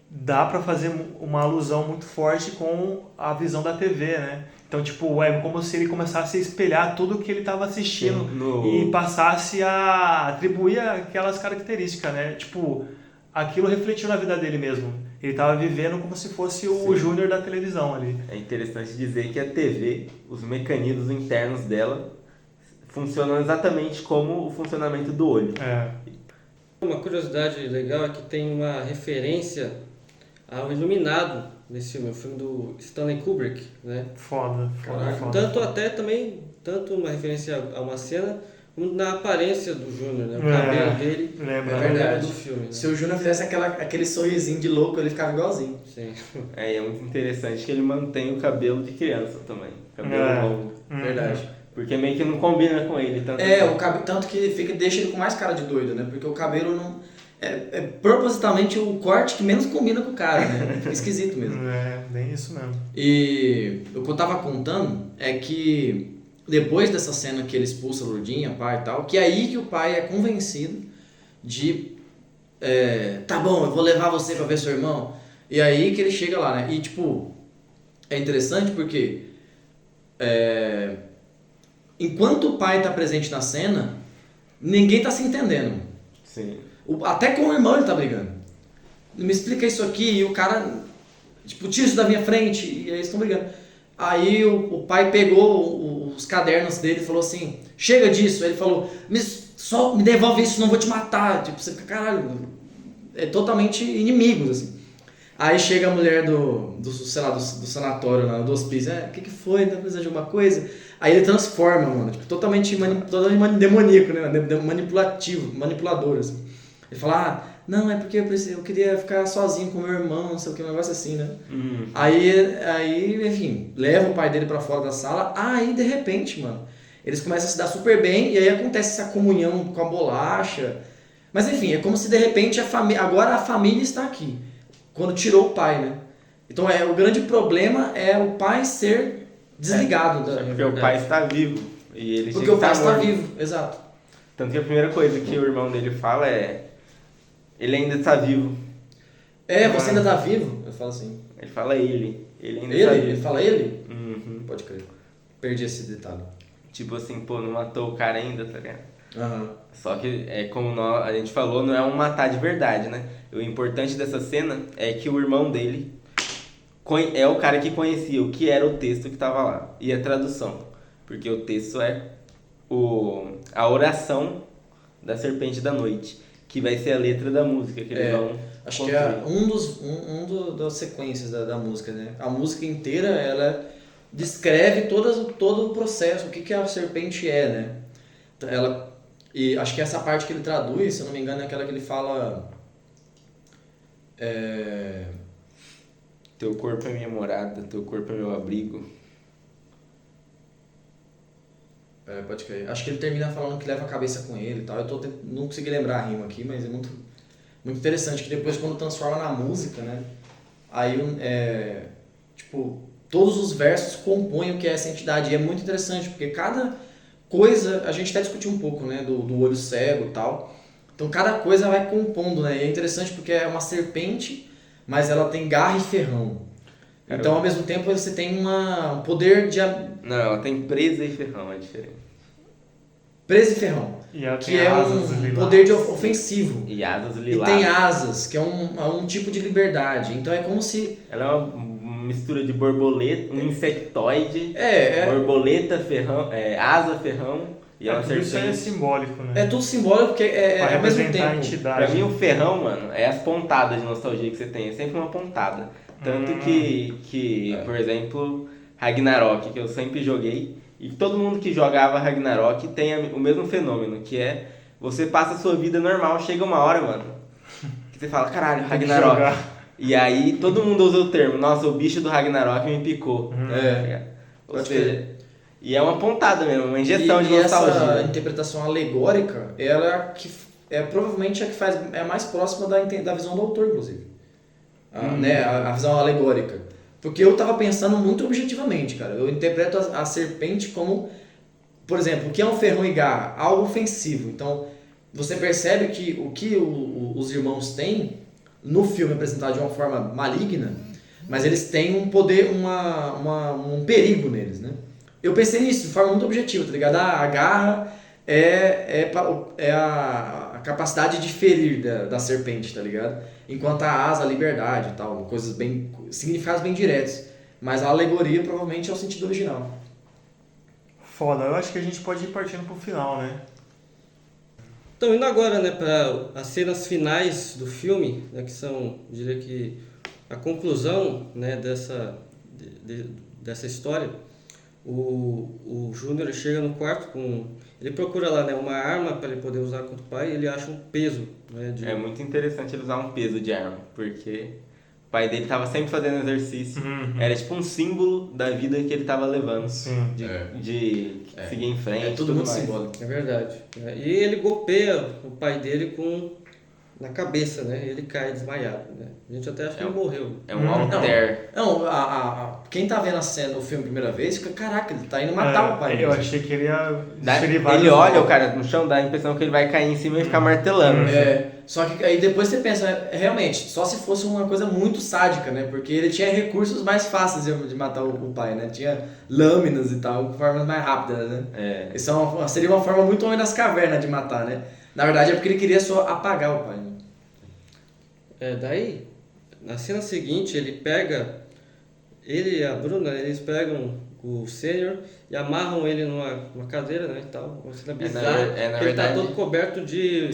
E: dá pra fazer uma alusão muito forte com a visão da TV, né? Então, tipo, é como se ele começasse a espelhar tudo que ele estava assistindo e passasse a atribuir aquelas características, né? Tipo, aquilo refletiu na vida dele mesmo. Ele estava vivendo como se fosse o Júnior da televisão ali.
C: É interessante dizer que a TV, os mecanismos internos dela, funcionam exatamente como o funcionamento do olho.
E: É.
D: Uma curiosidade legal é que tem uma referência ao Iluminado nesse filme, o filme do Stanley Kubrick, né?
E: Foda.
D: Tanto uma referência a uma cena, como na aparência do Júnior, né? O
E: É,
D: cabelo dele
E: lembra.
B: É verdade.
D: do filme, né?
B: Se o Júnior fizesse aquele sorrisinho de louco, ele ficava igualzinho.
D: Sim.
C: É, e é muito interessante que ele mantém o cabelo de criança também. Cabelo longo.
B: Verdade.
C: Porque meio que não combina com ele. Tanto
B: O cabelo, tanto que deixa ele com mais cara de doido, né? Porque o cabelo não... É propositalmente o corte que menos combina com o cara, né? Fica esquisito mesmo.
E: É, bem isso mesmo.
B: E o que eu tava contando é que depois dessa cena que ele expulsa a Lourdinha, pai e tal, que é aí que o pai é convencido de tá bom, eu vou levar você pra ver seu irmão. E aí que ele chega lá, né? E tipo, é interessante porque enquanto o pai tá presente na cena, ninguém tá se entendendo.
C: Sim.
B: Até com o irmão ele tá brigando. Me explica isso aqui, e o cara, tipo, tira isso da minha frente, e aí eles estão brigando. Aí o pai pegou os cadernos dele e falou assim: chega disso. Aí ele falou: só me devolve isso, não vou te matar. Tipo, você fica, caralho, é totalmente inimigos, assim. Aí chega a mulher do sanatório, lá, do hospício: o que foi? Tá precisando de alguma coisa? Aí ele transforma, mano, tipo, totalmente demoníaco, né? Manipulador, assim. Ele fala: não, é porque eu queria ficar sozinho com meu irmão, não sei o que, um negócio assim, né? Aí, enfim, leva o pai dele pra fora da sala. Aí, de repente, mano, eles começam a se dar super bem, e aí acontece essa comunhão com a bolacha. Mas, enfim, é como se, de repente, agora a família está aqui, quando tirou o pai, né? Então, o grande problema é o pai ser desligado.
C: Porque o pai está vivo. E ele
B: Porque o pai está
C: morto.
B: vivo, exato.
C: Tanto que a primeira coisa que o irmão dele fala é: ele ainda está vivo.
B: Você ainda tá vivo? Eu falo assim.
C: Ele fala ele. Ele ainda está vivo.
B: Ele fala ele?
C: Uhum.
B: Pode crer. Perdi esse detalhe.
C: Tipo assim, pô, não matou o cara ainda, tá ligado?
B: Aham.
C: Só que, como a gente falou, não é um matar de verdade, né? O importante dessa cena é que o irmão dele é o cara que conhecia o que era o texto que estava lá. E a tradução. Porque o texto é a oração da Serpente da Noite, que vai ser a letra da música que eles vão
B: Acho que é das sequências da música, né? A música inteira, ela descreve todo o processo, o que a serpente é, né? E acho que essa parte que ele traduz, se eu não me engano, é aquela que ele fala...
C: Teu corpo é minha morada, teu corpo é meu abrigo.
B: Pode crer. Acho que ele termina falando que leva a cabeça com ele e tal. Não consegui lembrar a rima aqui, mas é muito, muito interessante que depois, quando transforma na música, né? Aí, tipo, todos os versos compõem o que é essa entidade. E é muito interessante, porque cada coisa, a gente até discutiu um pouco, né? Do olho cego e tal. Então, cada coisa vai compondo, né? E é interessante porque é uma serpente, mas ela tem garra e ferrão. Então, ao mesmo tempo, você tem um poder de...
C: Não, ela tem presa e ferrão, é diferente.
B: Presa e ferrão.
E: E ela
B: Que
E: tem
B: é
E: asas
B: um
E: lilás.
B: poder ofensivo.
C: E asas
B: E
C: lilás.
B: tem asas, que é um tipo de liberdade. Então é como se...
C: Ela é uma mistura de borboleta, um insectoide,
B: É,
C: borboleta, ferrão, asa, ferrão e uma
E: Tudo isso é
C: serpente.
E: simbólico, né?
B: é tudo simbólico porque
E: Pra
B: ao mesmo
E: representar a
B: tempo.
E: entidade.
C: Pra mim, o ferrão, mano, é as pontadas de nostalgia que você tem. É sempre uma pontada. Tanto que por exemplo, Ragnarok, que eu sempre joguei. E todo mundo que jogava Ragnarok tem o mesmo fenômeno, que é você passa a sua vida normal, chega uma hora, mano, que você fala, caralho,
E: Tem que
C: Ragnarok.
E: jogar.
C: E aí todo mundo usa o termo, nossa, o bicho do Ragnarok me picou. Ou
B: Pode
C: seja, e é uma pontada mesmo, uma injeção de
B: e
C: nostalgia.
B: essa interpretação alegórica, ela que é provavelmente a que faz é mais próxima da visão do autor, inclusive. Né, a visão alegórica. Porque eu tava pensando muito objetivamente, cara. Eu interpreto a serpente como, por exemplo, o que é um ferrão e garra? Algo ofensivo. Então, você percebe que o que os irmãos têm no filme é apresentado de uma forma maligna, mas eles têm um poder, um perigo neles, né? Eu pensei nisso de forma muito objetiva, tá ligado? A garra é a capacidade de ferir da serpente, tá ligado? Enquanto a asa, a liberdade e tal, coisas bem, significados bem diretos. Mas a alegoria provavelmente é o sentido original.
E: Foda, eu acho que a gente pode ir partindo pro final, né?
D: Então, indo agora, né, para as cenas finais do filme, né, que são, eu diria que a conclusão, né, dessa história. O Júnior chega no quarto ele procura lá, né, uma arma para ele poder usar contra o pai, e ele acha um peso, né,
C: É muito interessante ele usar um peso de arma, porque o pai dele estava sempre fazendo exercício. Era tipo um símbolo da vida que ele estava levando.
E: Sim.
C: De seguir em frente.
B: É tudo muito
C: mais.
B: simbólico.
D: É verdade. E ele golpeia o pai dele na cabeça, né? E ele cai desmaiado, né? A gente até acha que ele morreu.
C: É um alter.
B: Não, quem tá vendo o filme a primeira vez fica, caraca, ele tá indo matar o pai
E: Eu
B: mesmo.
E: achei que ele ia
C: Ele
E: desferir vários
C: olha o
E: golpes.
C: cara no chão, dá a impressão que ele vai cair em cima e ficar martelando.
B: Só que aí depois você pensa, realmente, só se fosse uma coisa muito sádica, né? Porque ele tinha recursos mais fáceis de matar o pai, né? Tinha lâminas e tal, formas mais rápidas, né? Isso seria uma forma muito Homem das Cavernas de matar, né? Na verdade é porque ele queria só apagar o pai, né?
D: Daí, na cena seguinte, ele e a Bruna, eles pegam o Sênior e amarram ele numa cadeira, né, e tal. Uma cena bizarra,
C: na
D: porque ele tá
C: verdade-
D: todo coberto de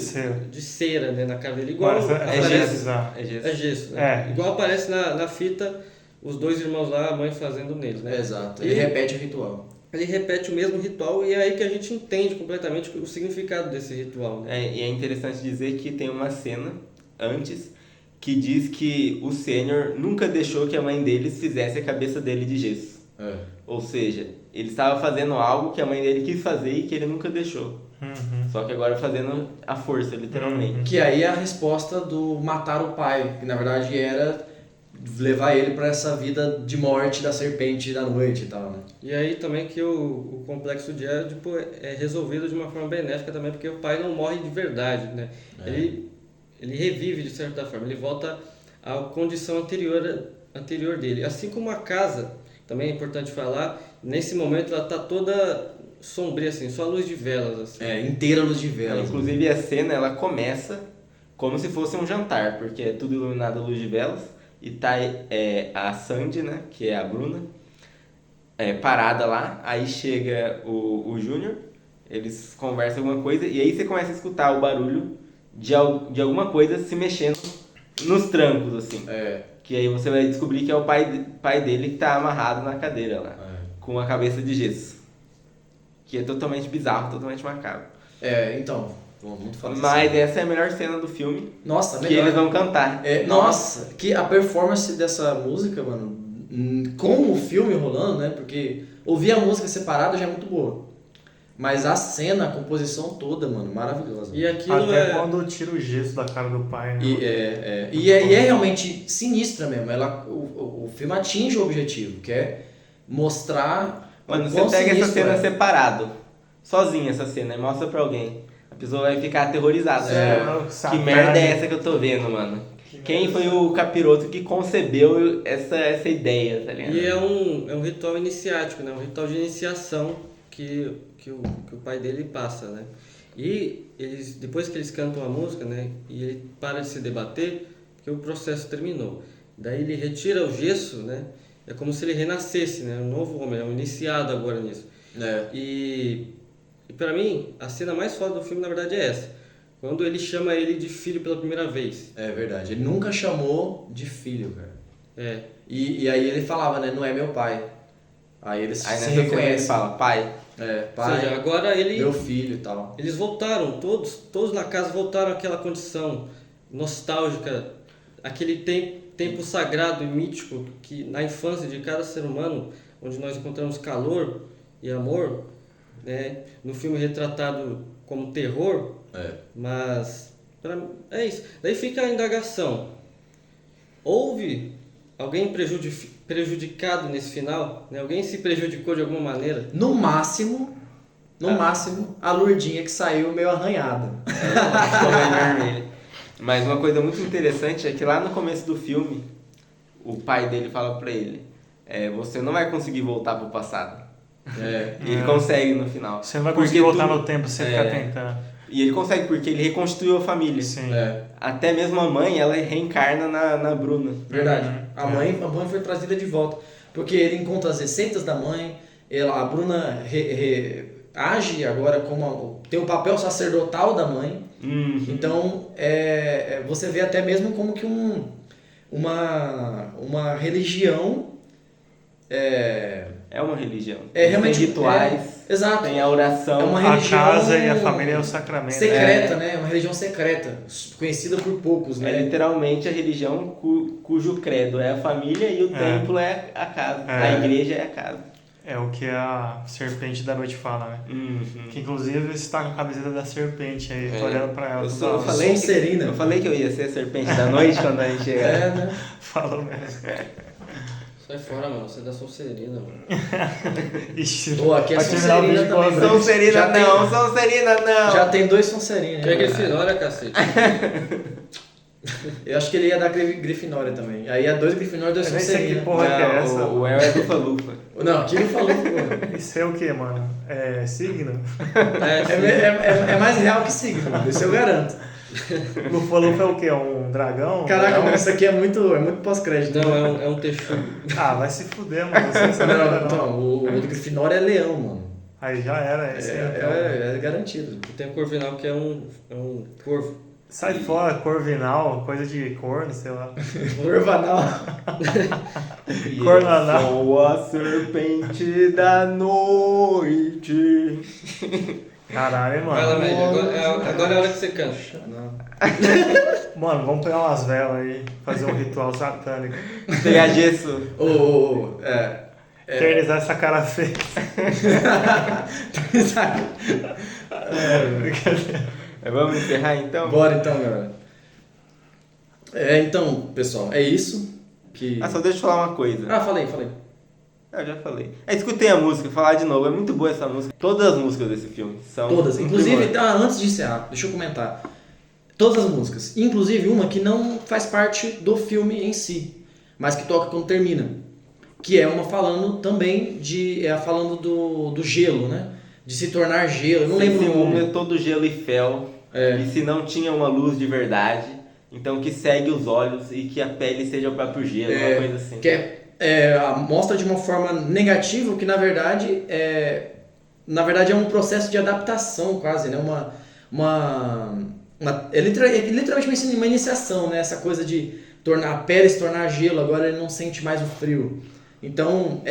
D: cera, né, na caveira, igual
E: Mas essa
D: aparece...
E: é bizarra.
D: É gesso, né? Igual aparece na fita, os dois irmãos lá, a mãe fazendo neles, né?
B: Exato, ele repete o ritual.
D: Ele repete o mesmo ritual e é aí que a gente entende completamente o significado desse ritual, né?
C: E é interessante dizer que tem uma cena antes que diz que o Sênior nunca deixou que a mãe deles fizesse a cabeça dele de gesso. Ou seja, ele estava fazendo algo que a mãe dele quis fazer e que ele nunca deixou. Só que agora fazendo a força, literalmente.
B: Que aí é a resposta do matar o pai, que na verdade era levar ele para essa vida de morte da serpente da noite e tal, né?
D: E aí também que o complexo de Édipo é resolvido de uma forma benéfica também, porque o pai não morre de verdade, né? Ele revive de certa forma, ele volta à condição anterior dele. Assim como a casa, também é importante falar, nesse momento ela tá toda sombria, assim, só luz de velas, assim.
B: Inteira luz de velas.
C: Inclusive a cena ela começa como se fosse um jantar, porque é tudo iluminado à luz de velas e tá a Sandy, né, que é a Bruna, parada lá, aí chega o Júnior, eles conversam alguma coisa e aí você começa a escutar o barulho de alguma coisa se mexendo nos trancos, assim. Que aí você vai descobrir que é o pai dele que tá amarrado na cadeira lá, com a cabeça de gesso. Que é totalmente bizarro, totalmente macabro.
B: Então, vamos falar
C: Mas essa é a melhor cena do filme.
B: Nossa,
C: que
B: melhor.
C: eles vão cantar.
B: Nossa, que a performance dessa música, mano, com o filme rolando, né? Porque ouvir a música separada já é muito boa. Mas a cena, a composição toda, mano, maravilhosa.
D: E aquilo
E: Até quando tira o gesso da cara do pai, né?
B: E é realmente sinistra mesmo. O filme atinge o objetivo, que é mostrar...
C: Mano, você pega essa cena separado, sozinha essa cena, e mostra pra alguém. A pessoa vai ficar aterrorizada. Que merda é essa que eu tô vendo, mano? Quem foi o capiroto que concebeu essa ideia, tá ligado?
D: E é um ritual iniciático, né? Um ritual de iniciação que o pai dele passa, né? E depois que eles cantam a música, né? E ele para de se debater, porque o processo terminou. Daí ele retira o gesso, né? é como se ele renascesse, né? Um novo homem, é um iniciado agora nisso. E pra mim, a cena mais foda do filme, na verdade, é essa. Quando ele chama ele de filho pela primeira vez.
B: É verdade. Ele nunca chamou de filho, cara.
D: É.
B: E aí ele falava, né? Não é meu pai. Aí eles
C: Aí
B: se
C: nessa cena ele
B: reconhecem.
C: fala, pai.
B: É,
D: Ou
B: pai,
D: seja, agora
B: meu filho e tal.
D: eles voltaram, todos na casa voltaram àquela condição nostálgica, aquele tempo sagrado e mítico que na infância de cada ser humano, onde nós encontramos calor e amor, né? No filme retratado como terror, mas é isso. Daí fica a indagação. Houve alguém prejudicado nesse final? Né? Alguém se prejudicou de alguma maneira?
B: No máximo, a Lourdinha que saiu meio arranhada.
C: Mas uma coisa muito interessante é que lá no começo do filme, o pai dele fala pra ele, você não vai conseguir voltar pro passado. E ele consegue no final.
E: Você não vai conseguir voltar no tempo se você ficar tentando.
C: E ele consegue porque ele reconstruiu a família.
E: Sim.
C: Até mesmo a mãe, ela reencarna na Bruna.
B: Verdade. A mãe foi trazida de volta. Porque ele encontra as receitas da mãe, a Bruna age agora como tem o papel sacerdotal da mãe. Então você vê até mesmo como que uma religião
C: É uma religião.
B: realmente
C: tem rituais,
B: exato.
C: tem a oração.
B: É uma
E: A
B: religião
E: casa e a família é o sacramento.
B: secreta, né? É uma religião secreta, conhecida por poucos,
C: É
B: né?
C: literalmente a religião cujo credo é a família e o templo é a casa. A igreja é a casa.
E: É o que a Serpente da Noite fala, né? Que inclusive você está com a camiseta da serpente aí, tô olhando pra ela.
C: Eu falei que eu ia ser a serpente da noite quando a gente chegar.
B: né?
E: Falou mesmo.
D: Sai fora, mano. Você é da Sonserina, mano.
E: Ixi,
B: Pô, aqui é
E: vai terminar o
B: Sonserina
E: vídeo
B: também,
E: com
B: né?
C: Sonserina
B: Já tem-
C: não, Sonserina não.
B: Já tem 2 Sonserina.
D: Que é
B: né?
D: Grifinória, cacete.
B: Eu acho que ele ia dar Grifinória também. Aí ia 2 Grifinória e 2
E: Eu nem sei que
B: Sonserina.
E: porra que é essa.
C: O El é do Falufa.
B: Não, aqui não falou, pô.
E: Isso é o que, mano? É signo?
B: É mais real que signo, isso eu garanto.
E: Lufa-Lufa é o quê? Um dragão?
B: Caraca, mas isso aqui é muito pós-crédito.
D: Não, é um texugo.
E: Ah, vai se fuder, mano. Você sabe
B: Não,
E: não.
B: então, o do Grifinória é leão, mano.
E: Aí já era, esse aí, então.
B: É garantido.
D: E tem o Corvinal, que é um corvo.
E: Sai fora, corvinal, coisa de corno, sei lá.
B: Corvanal.
E: Cornanal.
C: Sou a serpente da noite.
E: Caralho,
D: Vai lá,
E: mano.
D: média. Agora é a hora que você canta.
E: Mano, vamos pegar umas velas aí, fazer um ritual satânico.
C: Pegar gesso.
E: Eternizar essa cara feia.
C: Vamos encerrar então?
B: Bora então, galera. Então, pessoal, é isso.
C: Só deixa eu falar uma coisa.
B: Falei.
C: Eu já falei. Escutei a música, falar de novo. É muito boa essa música. Todas as músicas desse filme são.
B: Todas.
C: um
B: Inclusive,
C: primor.
B: antes de encerrar, deixa eu comentar. Todas as músicas. Inclusive uma que não faz parte do filme em si, mas que toca quando termina. Que é uma falando também falando do gelo, né? De se tornar gelo. Eu não lembro
C: Esse
B: o
C: mundo
B: nome.
C: é todo gelo e fel. E se não tinha uma luz de verdade, então que segue os olhos e que a pele seja o próprio gelo, uma coisa assim.
B: Que mostra de uma forma negativa que na verdade é um processo de adaptação quase, né? É literalmente uma iniciação, né? Essa coisa de tornar a pele se tornar gelo, agora ele não sente mais o frio. Então,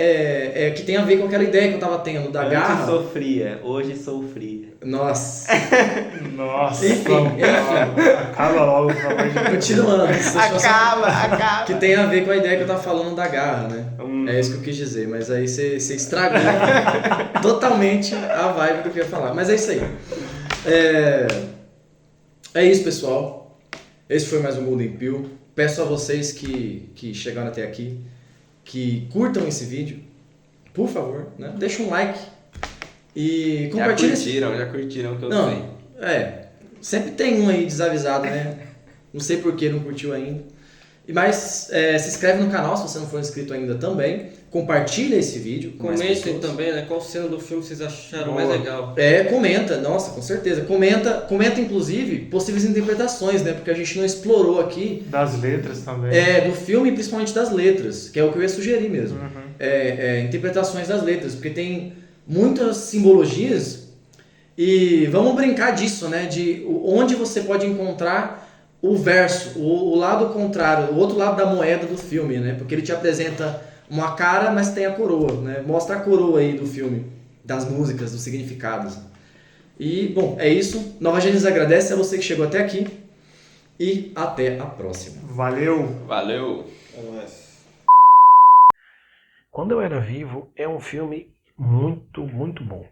B: que tem a ver com aquela ideia que eu tava tendo da garra.
C: Antes sofria, hoje sou fria.
B: Nossa.
E: Nossa,
B: Enfim.
E: acaba logo, pelo amor de Deus.
B: Continuando.
C: Acaba!
B: Que tem a ver com a ideia que eu tava falando da garra, né? É isso que eu quis dizer, mas aí você estragou totalmente a vibe que eu queria falar. Mas é isso aí. É isso, pessoal. Esse foi mais um Golden Pill. Peço a vocês que chegaram até aqui, que curtam esse vídeo, por favor, né? Deixa um like e compartilha.
C: Já curtiram que eu
B: Não,
C: sei.
B: sempre tem um aí desavisado, né? Não sei por que não curtiu ainda. Mas se inscreve no canal se você não for inscrito ainda também. Compartilha esse vídeo com mais
D: Comentem
B: pessoas.
D: também, né? Qual cena do filme vocês acharam
E: Boa.
D: mais legal.
B: Comenta, nossa, com certeza. Comenta inclusive possíveis interpretações, né? Porque a gente não explorou aqui
E: Das letras também.
B: do filme, principalmente das letras, que é o que eu ia sugerir mesmo.
E: Uhum.
B: Interpretações das letras, porque tem muitas simbologias e vamos brincar disso, né? De onde você pode encontrar o verso, o lado contrário, o outro lado da moeda do filme, né? Porque ele te apresenta uma cara, mas tem a coroa, né? Mostra a coroa aí do filme, das músicas, dos significados. E, bom, é isso. Nova Gênesis agradece a você que chegou até aqui e até a próxima.
E: Valeu!
C: Valeu!
D: É nóis.
F: Quando Eu Era Vivo é um filme muito, muito bom.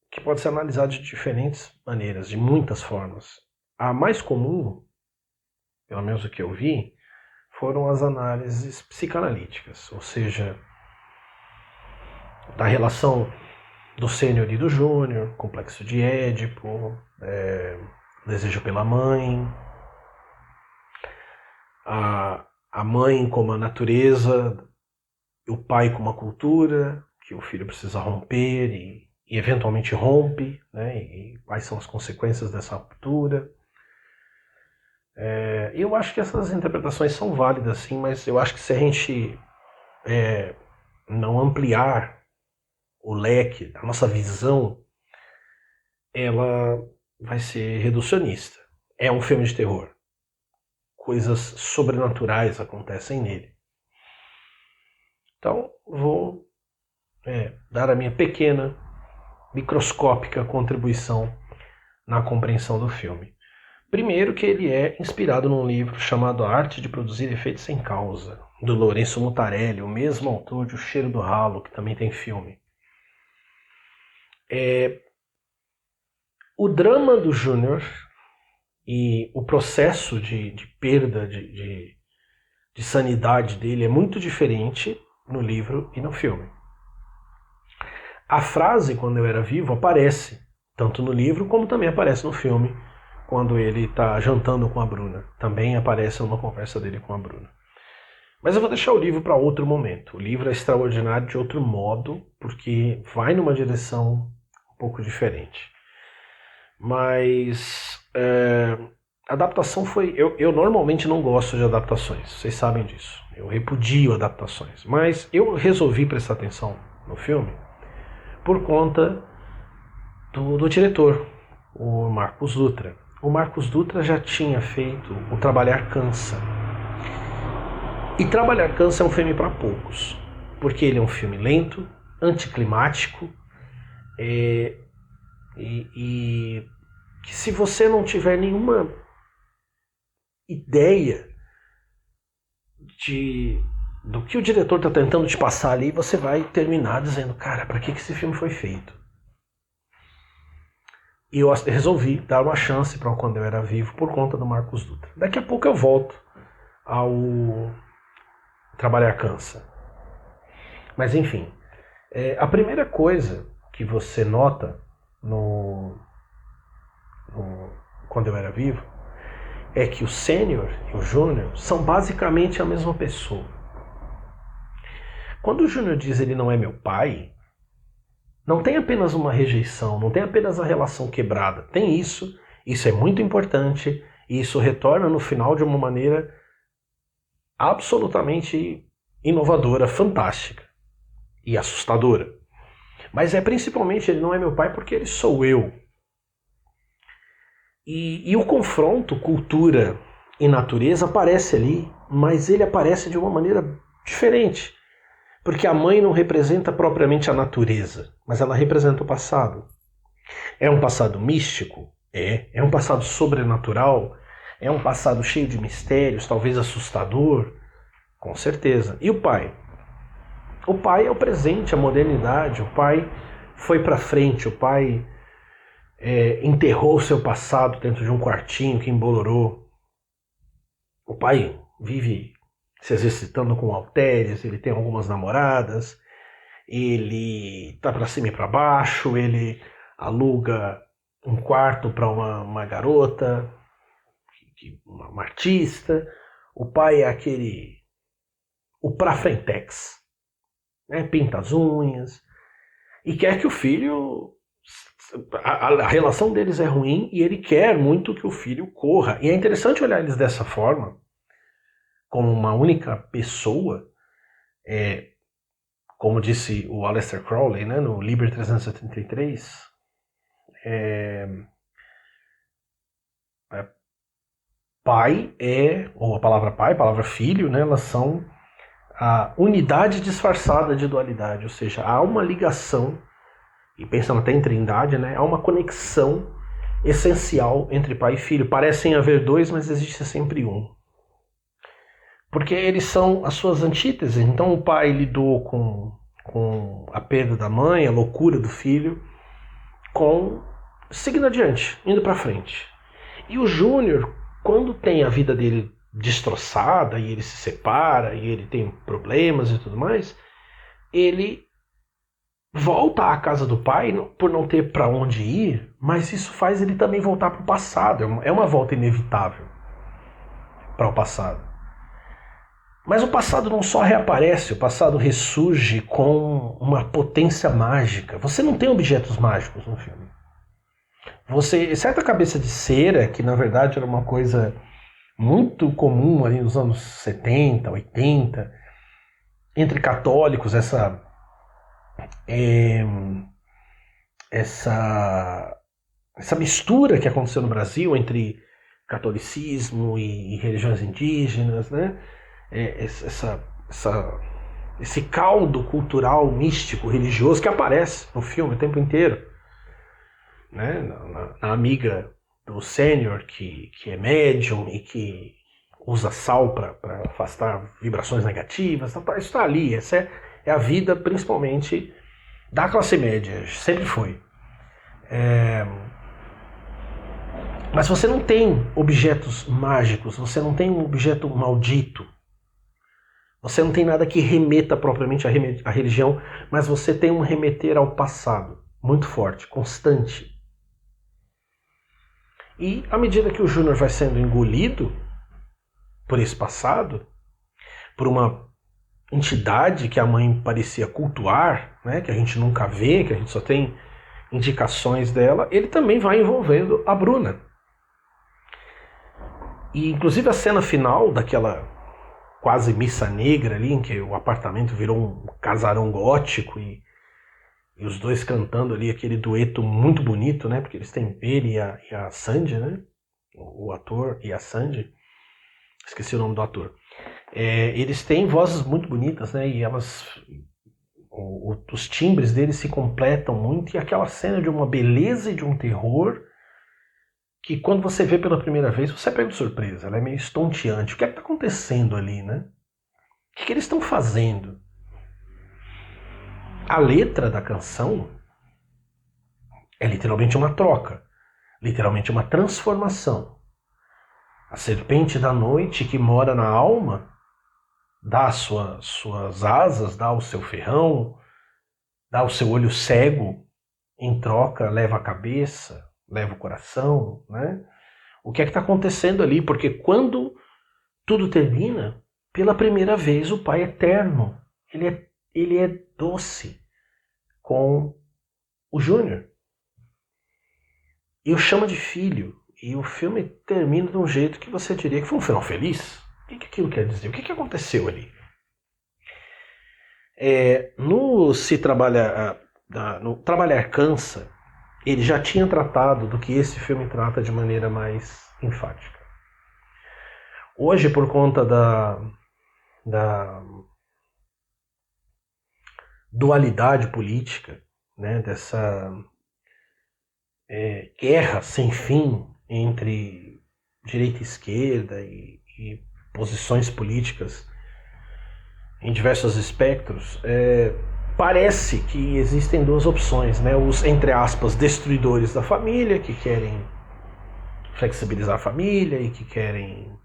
F: Que pode ser analisado de diferentes maneiras, de muitas formas. A mais comum, pelo menos o que eu vi, foram as análises psicanalíticas, ou seja, da relação do sênior e do júnior, complexo de Édipo, desejo pela mãe, a mãe como a natureza, o pai como a cultura, que o filho precisa romper e eventualmente rompe, né? E quais são as consequências dessa ruptura. Eu acho que essas interpretações são válidas, sim, mas eu acho que se a gente não ampliar o leque, a nossa visão, ela vai ser reducionista. É um filme de terror. Coisas sobrenaturais acontecem nele. Então, vou dar a minha pequena, microscópica contribuição na compreensão do filme. Primeiro que ele é inspirado num livro chamado A Arte de Produzir Efeitos Sem Causa, do Lourenço Mutarelli, o mesmo autor de O Cheiro do Ralo, que também tem filme. O drama do Júnior e o processo de perda de sanidade dele é muito diferente no livro e no filme. A frase "Quando Eu Era Vivo" aparece tanto no livro como também aparece no filme, quando ele está jantando com a Bruna. Também aparece uma conversa dele com a Bruna. Mas eu vou deixar o livro para outro momento. O livro é extraordinário de outro modo, porque vai numa direção um pouco diferente. Mas a adaptação foi... Eu normalmente não gosto de adaptações, vocês sabem disso. Eu repudio adaptações. Mas eu resolvi prestar atenção no filme por conta do diretor, o Marcos Dutra. O Marcos Dutra já tinha feito o Trabalhar Cansa. E Trabalhar Cansa é um filme para poucos, porque ele é um filme lento, anticlimático, e que se você não tiver nenhuma ideia do que o diretor está tentando te passar ali, você vai terminar dizendo, cara, para que esse filme foi feito? E eu resolvi dar uma chance para o Quando Eu Era Vivo por conta do Marcos Dutra. Daqui a pouco eu volto ao Trabalhar Cansa. Mas enfim, a primeira coisa que você nota no Quando Eu Era Vivo é que o sênior e o júnior são basicamente a mesma pessoa. Quando o júnior diz ele não é meu pai, não tem apenas uma rejeição, não tem apenas a relação quebrada. Tem isso é muito importante, e isso retorna no final de uma maneira absolutamente inovadora, fantástica e assustadora. Mas principalmente ele não é meu pai porque ele sou eu. E o confronto cultura e natureza aparece ali, mas ele aparece de uma maneira diferente. Porque a mãe não representa propriamente a natureza, mas ela representa o passado. É um passado místico? É um passado sobrenatural? É um passado cheio de mistérios, talvez assustador? Com certeza. E o pai? O pai é o presente, a modernidade. O pai foi para frente, o pai enterrou o seu passado dentro de um quartinho que embolorou. O pai vive se exercitando com halteres, ele tem algumas namoradas, ele tá para cima e para baixo, ele aluga um quarto para uma garota um artista, o pai é o pra frentex, né? Pinta as unhas e quer que o filho, a relação deles é ruim e ele quer muito que o filho corra. E é interessante olhar eles dessa forma, como uma única pessoa, como disse o Aleister Crowley, né, no Liber 373, pai ou a palavra pai, a palavra filho, né, elas são a unidade disfarçada de dualidade, ou seja, há uma ligação, e pensando até em trindade, né, há uma conexão essencial entre pai e filho. Parecem haver dois, mas existe sempre um. Porque eles são as suas antíteses. Então o pai lidou com a perda da mãe, a loucura do filho, seguindo adiante, indo para frente. E o Júnior, quando tem a vida dele destroçada, e ele se separa, e ele tem problemas e tudo mais, ele volta à casa do pai por não ter para onde ir, mas isso faz ele também voltar para o passado. É uma volta inevitável para o passado. Mas o passado não só reaparece, o passado ressurge com uma potência mágica. Você não tem objetos mágicos no filme. Certa cabeça de cera, que na verdade era uma coisa muito comum ali nos anos 70, 80, entre católicos, essa mistura que aconteceu no Brasil entre catolicismo e religiões indígenas, né? Esse caldo cultural, místico, religioso que aparece no filme o tempo inteiro, né? Na amiga do sênior que é médium e que usa sal para afastar vibrações negativas, isso está ali. Essa é a vida principalmente da classe média, sempre foi. Mas você não tem objetos mágicos, você não tem um objeto maldito, você não tem nada que remeta propriamente à religião, mas você tem um remeter ao passado, muito forte, constante. E à medida que o Júnior vai sendo engolido por esse passado, por uma entidade que a mãe parecia cultuar, né, que a gente nunca vê, que a gente só tem indicações dela, ele também vai envolvendo a Bruna. E inclusive a cena final daquela quase missa negra ali, em que o apartamento virou um casarão gótico e os dois cantando ali aquele dueto muito bonito, né? Porque eles têm ele e a Sandy, né? O ator e a Sandy. Esqueci o nome do ator. Eles têm vozes muito bonitas, né? E os timbres deles se completam muito. E aquela cena de uma beleza e de um terror que quando você vê pela primeira vez, você pega de surpresa. Ela é meio estonteante. O que é que está acontecendo ali, né? O que eles estão fazendo? A letra da canção é literalmente uma troca, literalmente uma transformação. A serpente da noite que mora na alma dá suas asas, dá o seu ferrão, dá o seu olho cego, em troca leva a cabeça, leva o coração, né? O que é que está acontecendo ali? Porque quando tudo termina, pela primeira vez o Pai Eterno, ele é doce com o Júnior. E o chama de filho. E o filme termina de um jeito que você diria que foi um final feliz. O que aquilo quer dizer? O que aconteceu ali? No Trabalhar Cansa, ele já tinha tratado do que esse filme trata de maneira mais enfática. Hoje, por conta da dualidade política, né, dessa guerra sem fim entre direita e esquerda e posições políticas em diversos espectros, parece que existem duas opções, né? Os, entre aspas, destruidores da família, que querem flexibilizar a família e que querem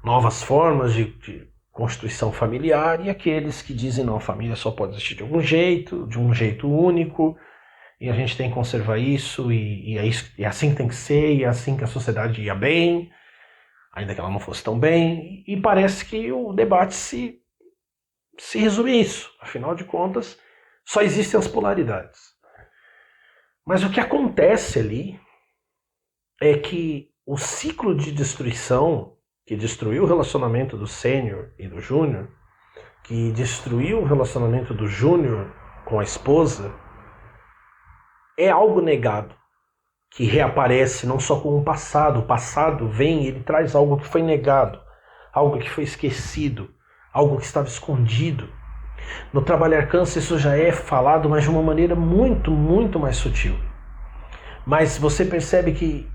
F: novas formas de constituição familiar, e aqueles que dizem não, a família só pode existir de um jeito único, e a gente tem que conservar isso, e assim tem que ser, e é assim que a sociedade ia bem. ainda que ela não fosse tão bem, e parece que o debate se resume a isso. Afinal de contas, só existem as polaridades. Mas o que acontece ali é que o ciclo de destruição que destruiu o relacionamento do sênior e do júnior, que destruiu o relacionamento do júnior com a esposa, é algo negado, que reaparece não só com o passado vem e ele traz algo que foi negado, algo que foi esquecido, algo que estava escondido. No Trabalhar Cansa isso já é falado, mas de uma maneira muito, muito mais sutil. Mas você percebe que,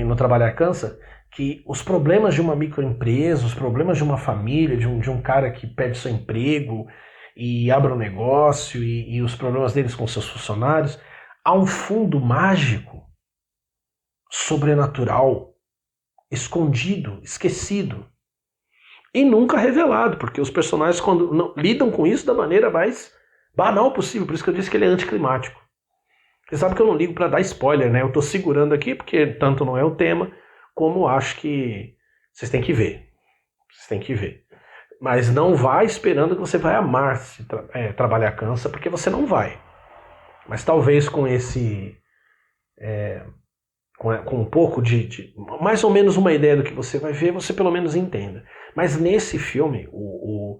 F: no Trabalhar Cansa, que os problemas de uma microempresa, os problemas de uma família, de um cara que perde seu emprego e abre um negócio e os problemas deles com seus funcionários, há um fundo mágico, sobrenatural, escondido, esquecido e nunca revelado, porque os personagens quando lidam com isso da maneira mais banal possível, por isso que eu disse que ele é anticlimático. Você sabe que eu não ligo para dar spoiler, né? Eu tô segurando aqui porque tanto não é o tema, como acho que vocês têm que ver. Vocês têm que ver. Mas não vai esperando que você vai amar se Trabalhar Cansa, porque você não vai. Mas talvez com esse... com um pouco de mais ou menos uma ideia do que você vai ver, você pelo menos entenda. Mas nesse filme, o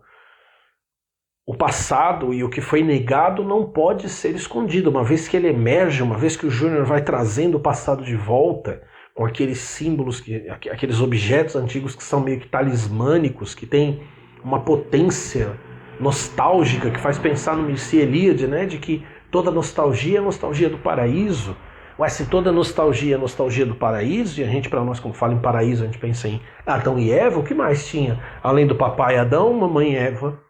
F: passado e o que foi negado não pode ser escondido. Uma vez que ele emerge, uma vez que o Júnior vai trazendo o passado de volta, com aqueles símbolos, aqueles objetos antigos que são meio que talismânicos, que tem uma potência nostálgica, que faz pensar no Mircea Eliade, né, de que toda nostalgia é nostalgia do paraíso. Ué, se toda nostalgia é nostalgia do paraíso, e a gente, para nós, quando fala em paraíso, a gente pensa em Adão e Eva, o que mais tinha? Além do papai Adão, mamãe Eva,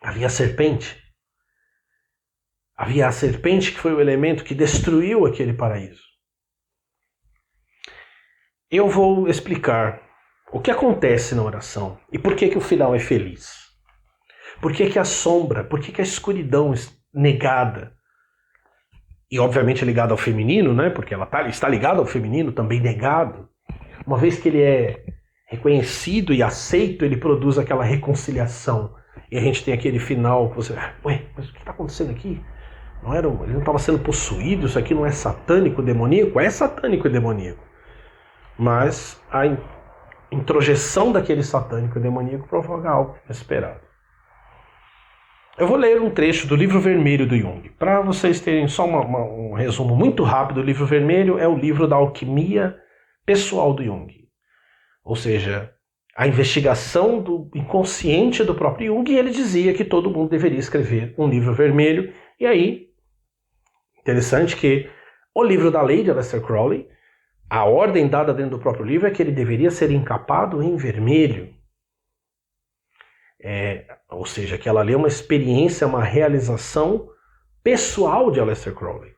F: havia a serpente. Havia a serpente que foi o elemento que destruiu aquele paraíso. Eu vou explicar o que acontece na oração e por que o final é feliz. Por que a sombra, por que a escuridão negada, e obviamente ligada ao feminino, né? Porque ela está ligada ao feminino, também negado. Uma vez que ele é reconhecido e aceito, ele produz aquela reconciliação. E a gente tem aquele final que você... Ué, mas o que está acontecendo aqui? Ele não estava sendo possuído, isso aqui não é satânico, demoníaco? É satânico e demoníaco. Mas a introjeção daquele satânico e demoníaco provoca algo inesperado. Eu vou ler um trecho do Livro Vermelho do Jung. Para vocês terem só um resumo muito rápido, o Livro Vermelho é o livro da alquimia pessoal do Jung. Ou seja, a investigação do inconsciente do próprio Jung, e ele dizia que todo mundo deveria escrever um livro vermelho. E aí, interessante que o livro da lei de Aleister Crowley, a ordem dada dentro do próprio livro é que ele deveria ser encapado em vermelho. Ou seja, que ela lê uma experiência, uma realização pessoal de Aleister Crowley.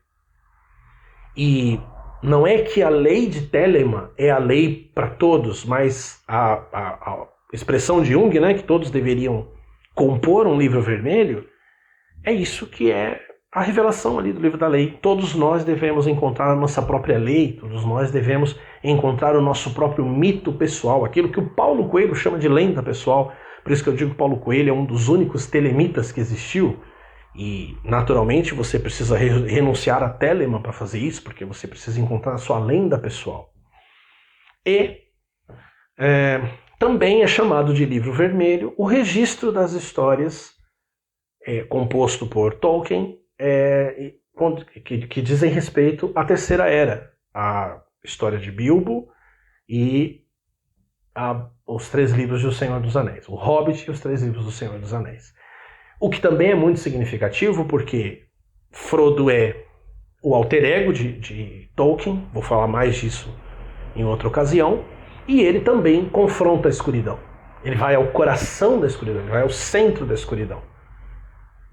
F: E não é que a lei de Telemann é a lei para todos, mas a expressão de Jung, né, que todos deveriam compor um livro vermelho, é isso que é a revelação ali do livro da lei. Todos nós devemos encontrar a nossa própria lei, todos nós devemos encontrar o nosso próprio mito pessoal, aquilo que o Paulo Coelho chama de lenda pessoal. Por isso que eu digo que Paulo Coelho é um dos únicos telemitas que existiu. E, naturalmente, você precisa renunciar a Telemann para fazer isso, porque você precisa encontrar a sua lenda pessoal. E também é chamado de livro vermelho o registro das histórias composto por Tolkien, que dizem respeito à Terceira Era, a história de Bilbo e os 3 livros do Senhor dos Anéis, o Hobbit e os 3 livros do Senhor dos Anéis. O que também é muito significativo, porque Frodo é o alter ego de Tolkien, vou falar mais disso em outra ocasião, e ele também confronta a escuridão. Ele vai ao coração da escuridão, ele vai ao centro da escuridão.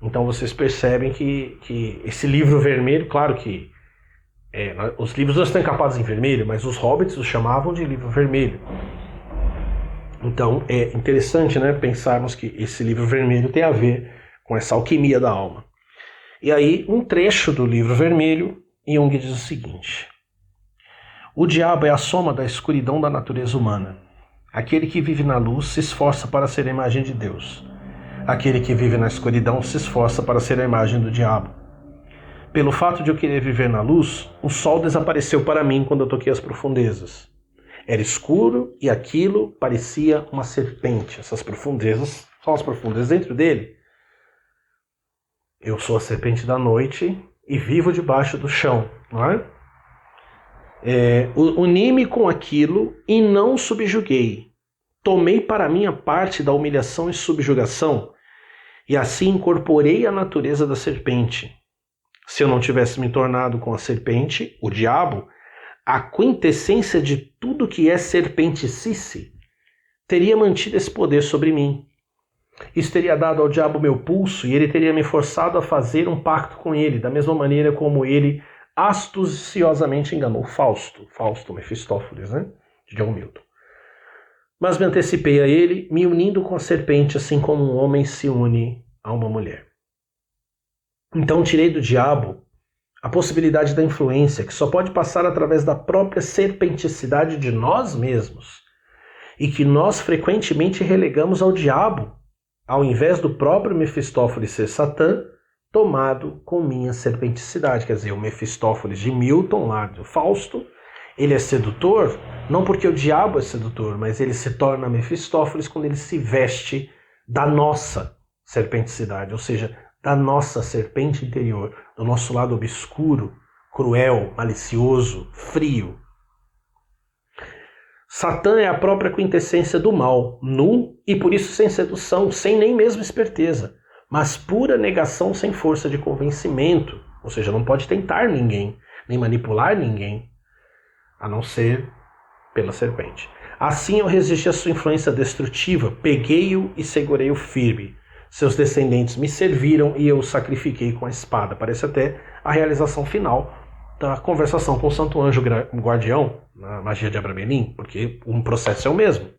F: Então vocês percebem que esse livro vermelho, claro que os livros não estão encapados em vermelho, mas os hobbits os chamavam de livro vermelho. Então é interessante, né, pensarmos que esse livro vermelho tem a ver com essa alquimia da alma. E aí, um trecho do livro vermelho, Jung diz o seguinte: O diabo é a soma da escuridão da natureza humana. Aquele que vive na luz se esforça para ser a imagem de Deus. Aquele que vive na escuridão se esforça para ser a imagem do diabo. Pelo fato de eu querer viver na luz, o sol desapareceu para mim quando eu toquei as profundezas. Era escuro e aquilo parecia uma serpente. Essas profundezas são as profundezas dentro dele. Eu sou a serpente da noite e vivo debaixo do chão, não é? Uni-me com aquilo e não subjuguei. Tomei para mim a parte da humilhação e subjugação e assim incorporei a natureza da serpente. Se eu não tivesse me tornado com a serpente, o diabo, a quintessência de tudo que é serpenticice, teria mantido esse poder sobre mim. Isso teria dado ao diabo meu pulso e ele teria me forçado a fazer um pacto com ele, da mesma maneira como ele astuciosamente enganou Fausto, Mefistófeles, né? De John Milton. Mas me antecipei a ele, me unindo com a serpente, assim como um homem se une a uma mulher. Então tirei do diabo a possibilidade da influência, que só pode passar através da própria serpenticidade de nós mesmos, e que nós frequentemente relegamos ao diabo, ao invés do próprio Mefistófeles ser Satã, tomado com minha serpenticidade. Quer dizer, o Mefistófeles de Milton, lá do Fausto, ele é sedutor, não porque o diabo é sedutor, mas ele se torna Mefistófeles quando ele se veste da nossa serpenticidade, ou seja, da nossa serpente interior, do nosso lado obscuro, cruel, malicioso, frio. Satã é a própria quintessência do mal, nu e por isso sem sedução, sem nem mesmo esperteza, mas pura negação sem força de convencimento, ou seja, não pode tentar ninguém, nem manipular ninguém, a não ser pela serpente. Assim eu resisti à sua influência destrutiva, peguei-o e segurei-o firme. Seus descendentes me serviram e eu o sacrifiquei com a espada. Parece até a realização final da conversação com o Santo Anjo Guardião, na magia de Abramelin, porque um processo é o mesmo.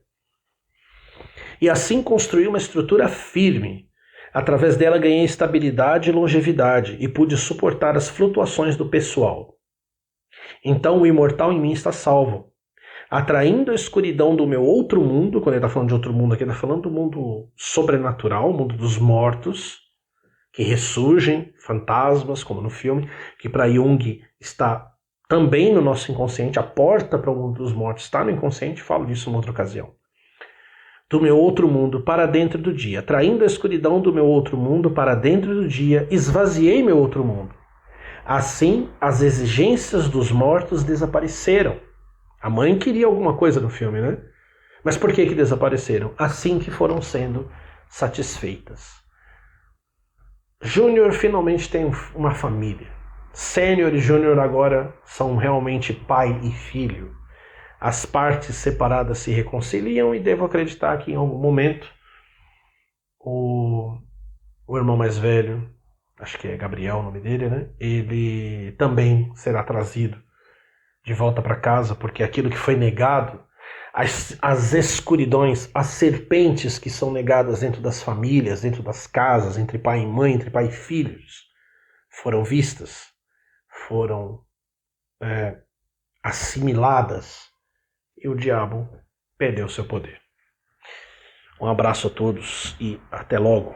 F: E assim construí uma estrutura firme. Através dela ganhei estabilidade e longevidade e pude suportar as flutuações do pessoal. Então o imortal em mim está salvo, atraindo a escuridão do meu outro mundo. Quando ele está falando de outro mundo aqui, ele está falando do mundo sobrenatural, o mundo dos mortos, que ressurgem, fantasmas, como no filme, que para Jung está também no nosso inconsciente, a porta para o mundo dos mortos está no inconsciente, falo disso em outra ocasião. Do meu outro mundo para dentro do dia, atraindo a escuridão do meu outro mundo para dentro do dia, esvaziei meu outro mundo. Assim, as exigências dos mortos desapareceram. A mãe queria alguma coisa no filme, né? Mas por que desapareceram? Assim que foram sendo satisfeitas. Júnior finalmente tem uma família. Sênior e Júnior agora são realmente pai e filho. As partes separadas se reconciliam e devo acreditar que em algum momento o irmão mais velho, acho que é Gabriel o nome dele, né? Ele também será trazido de volta para casa, porque aquilo que foi negado, as escuridões, as serpentes que são negadas dentro das famílias, dentro das casas, entre pai e mãe, entre pai e filhos, foram vistas, foram assimiladas, e o diabo perdeu seu poder. Um abraço a todos e até logo.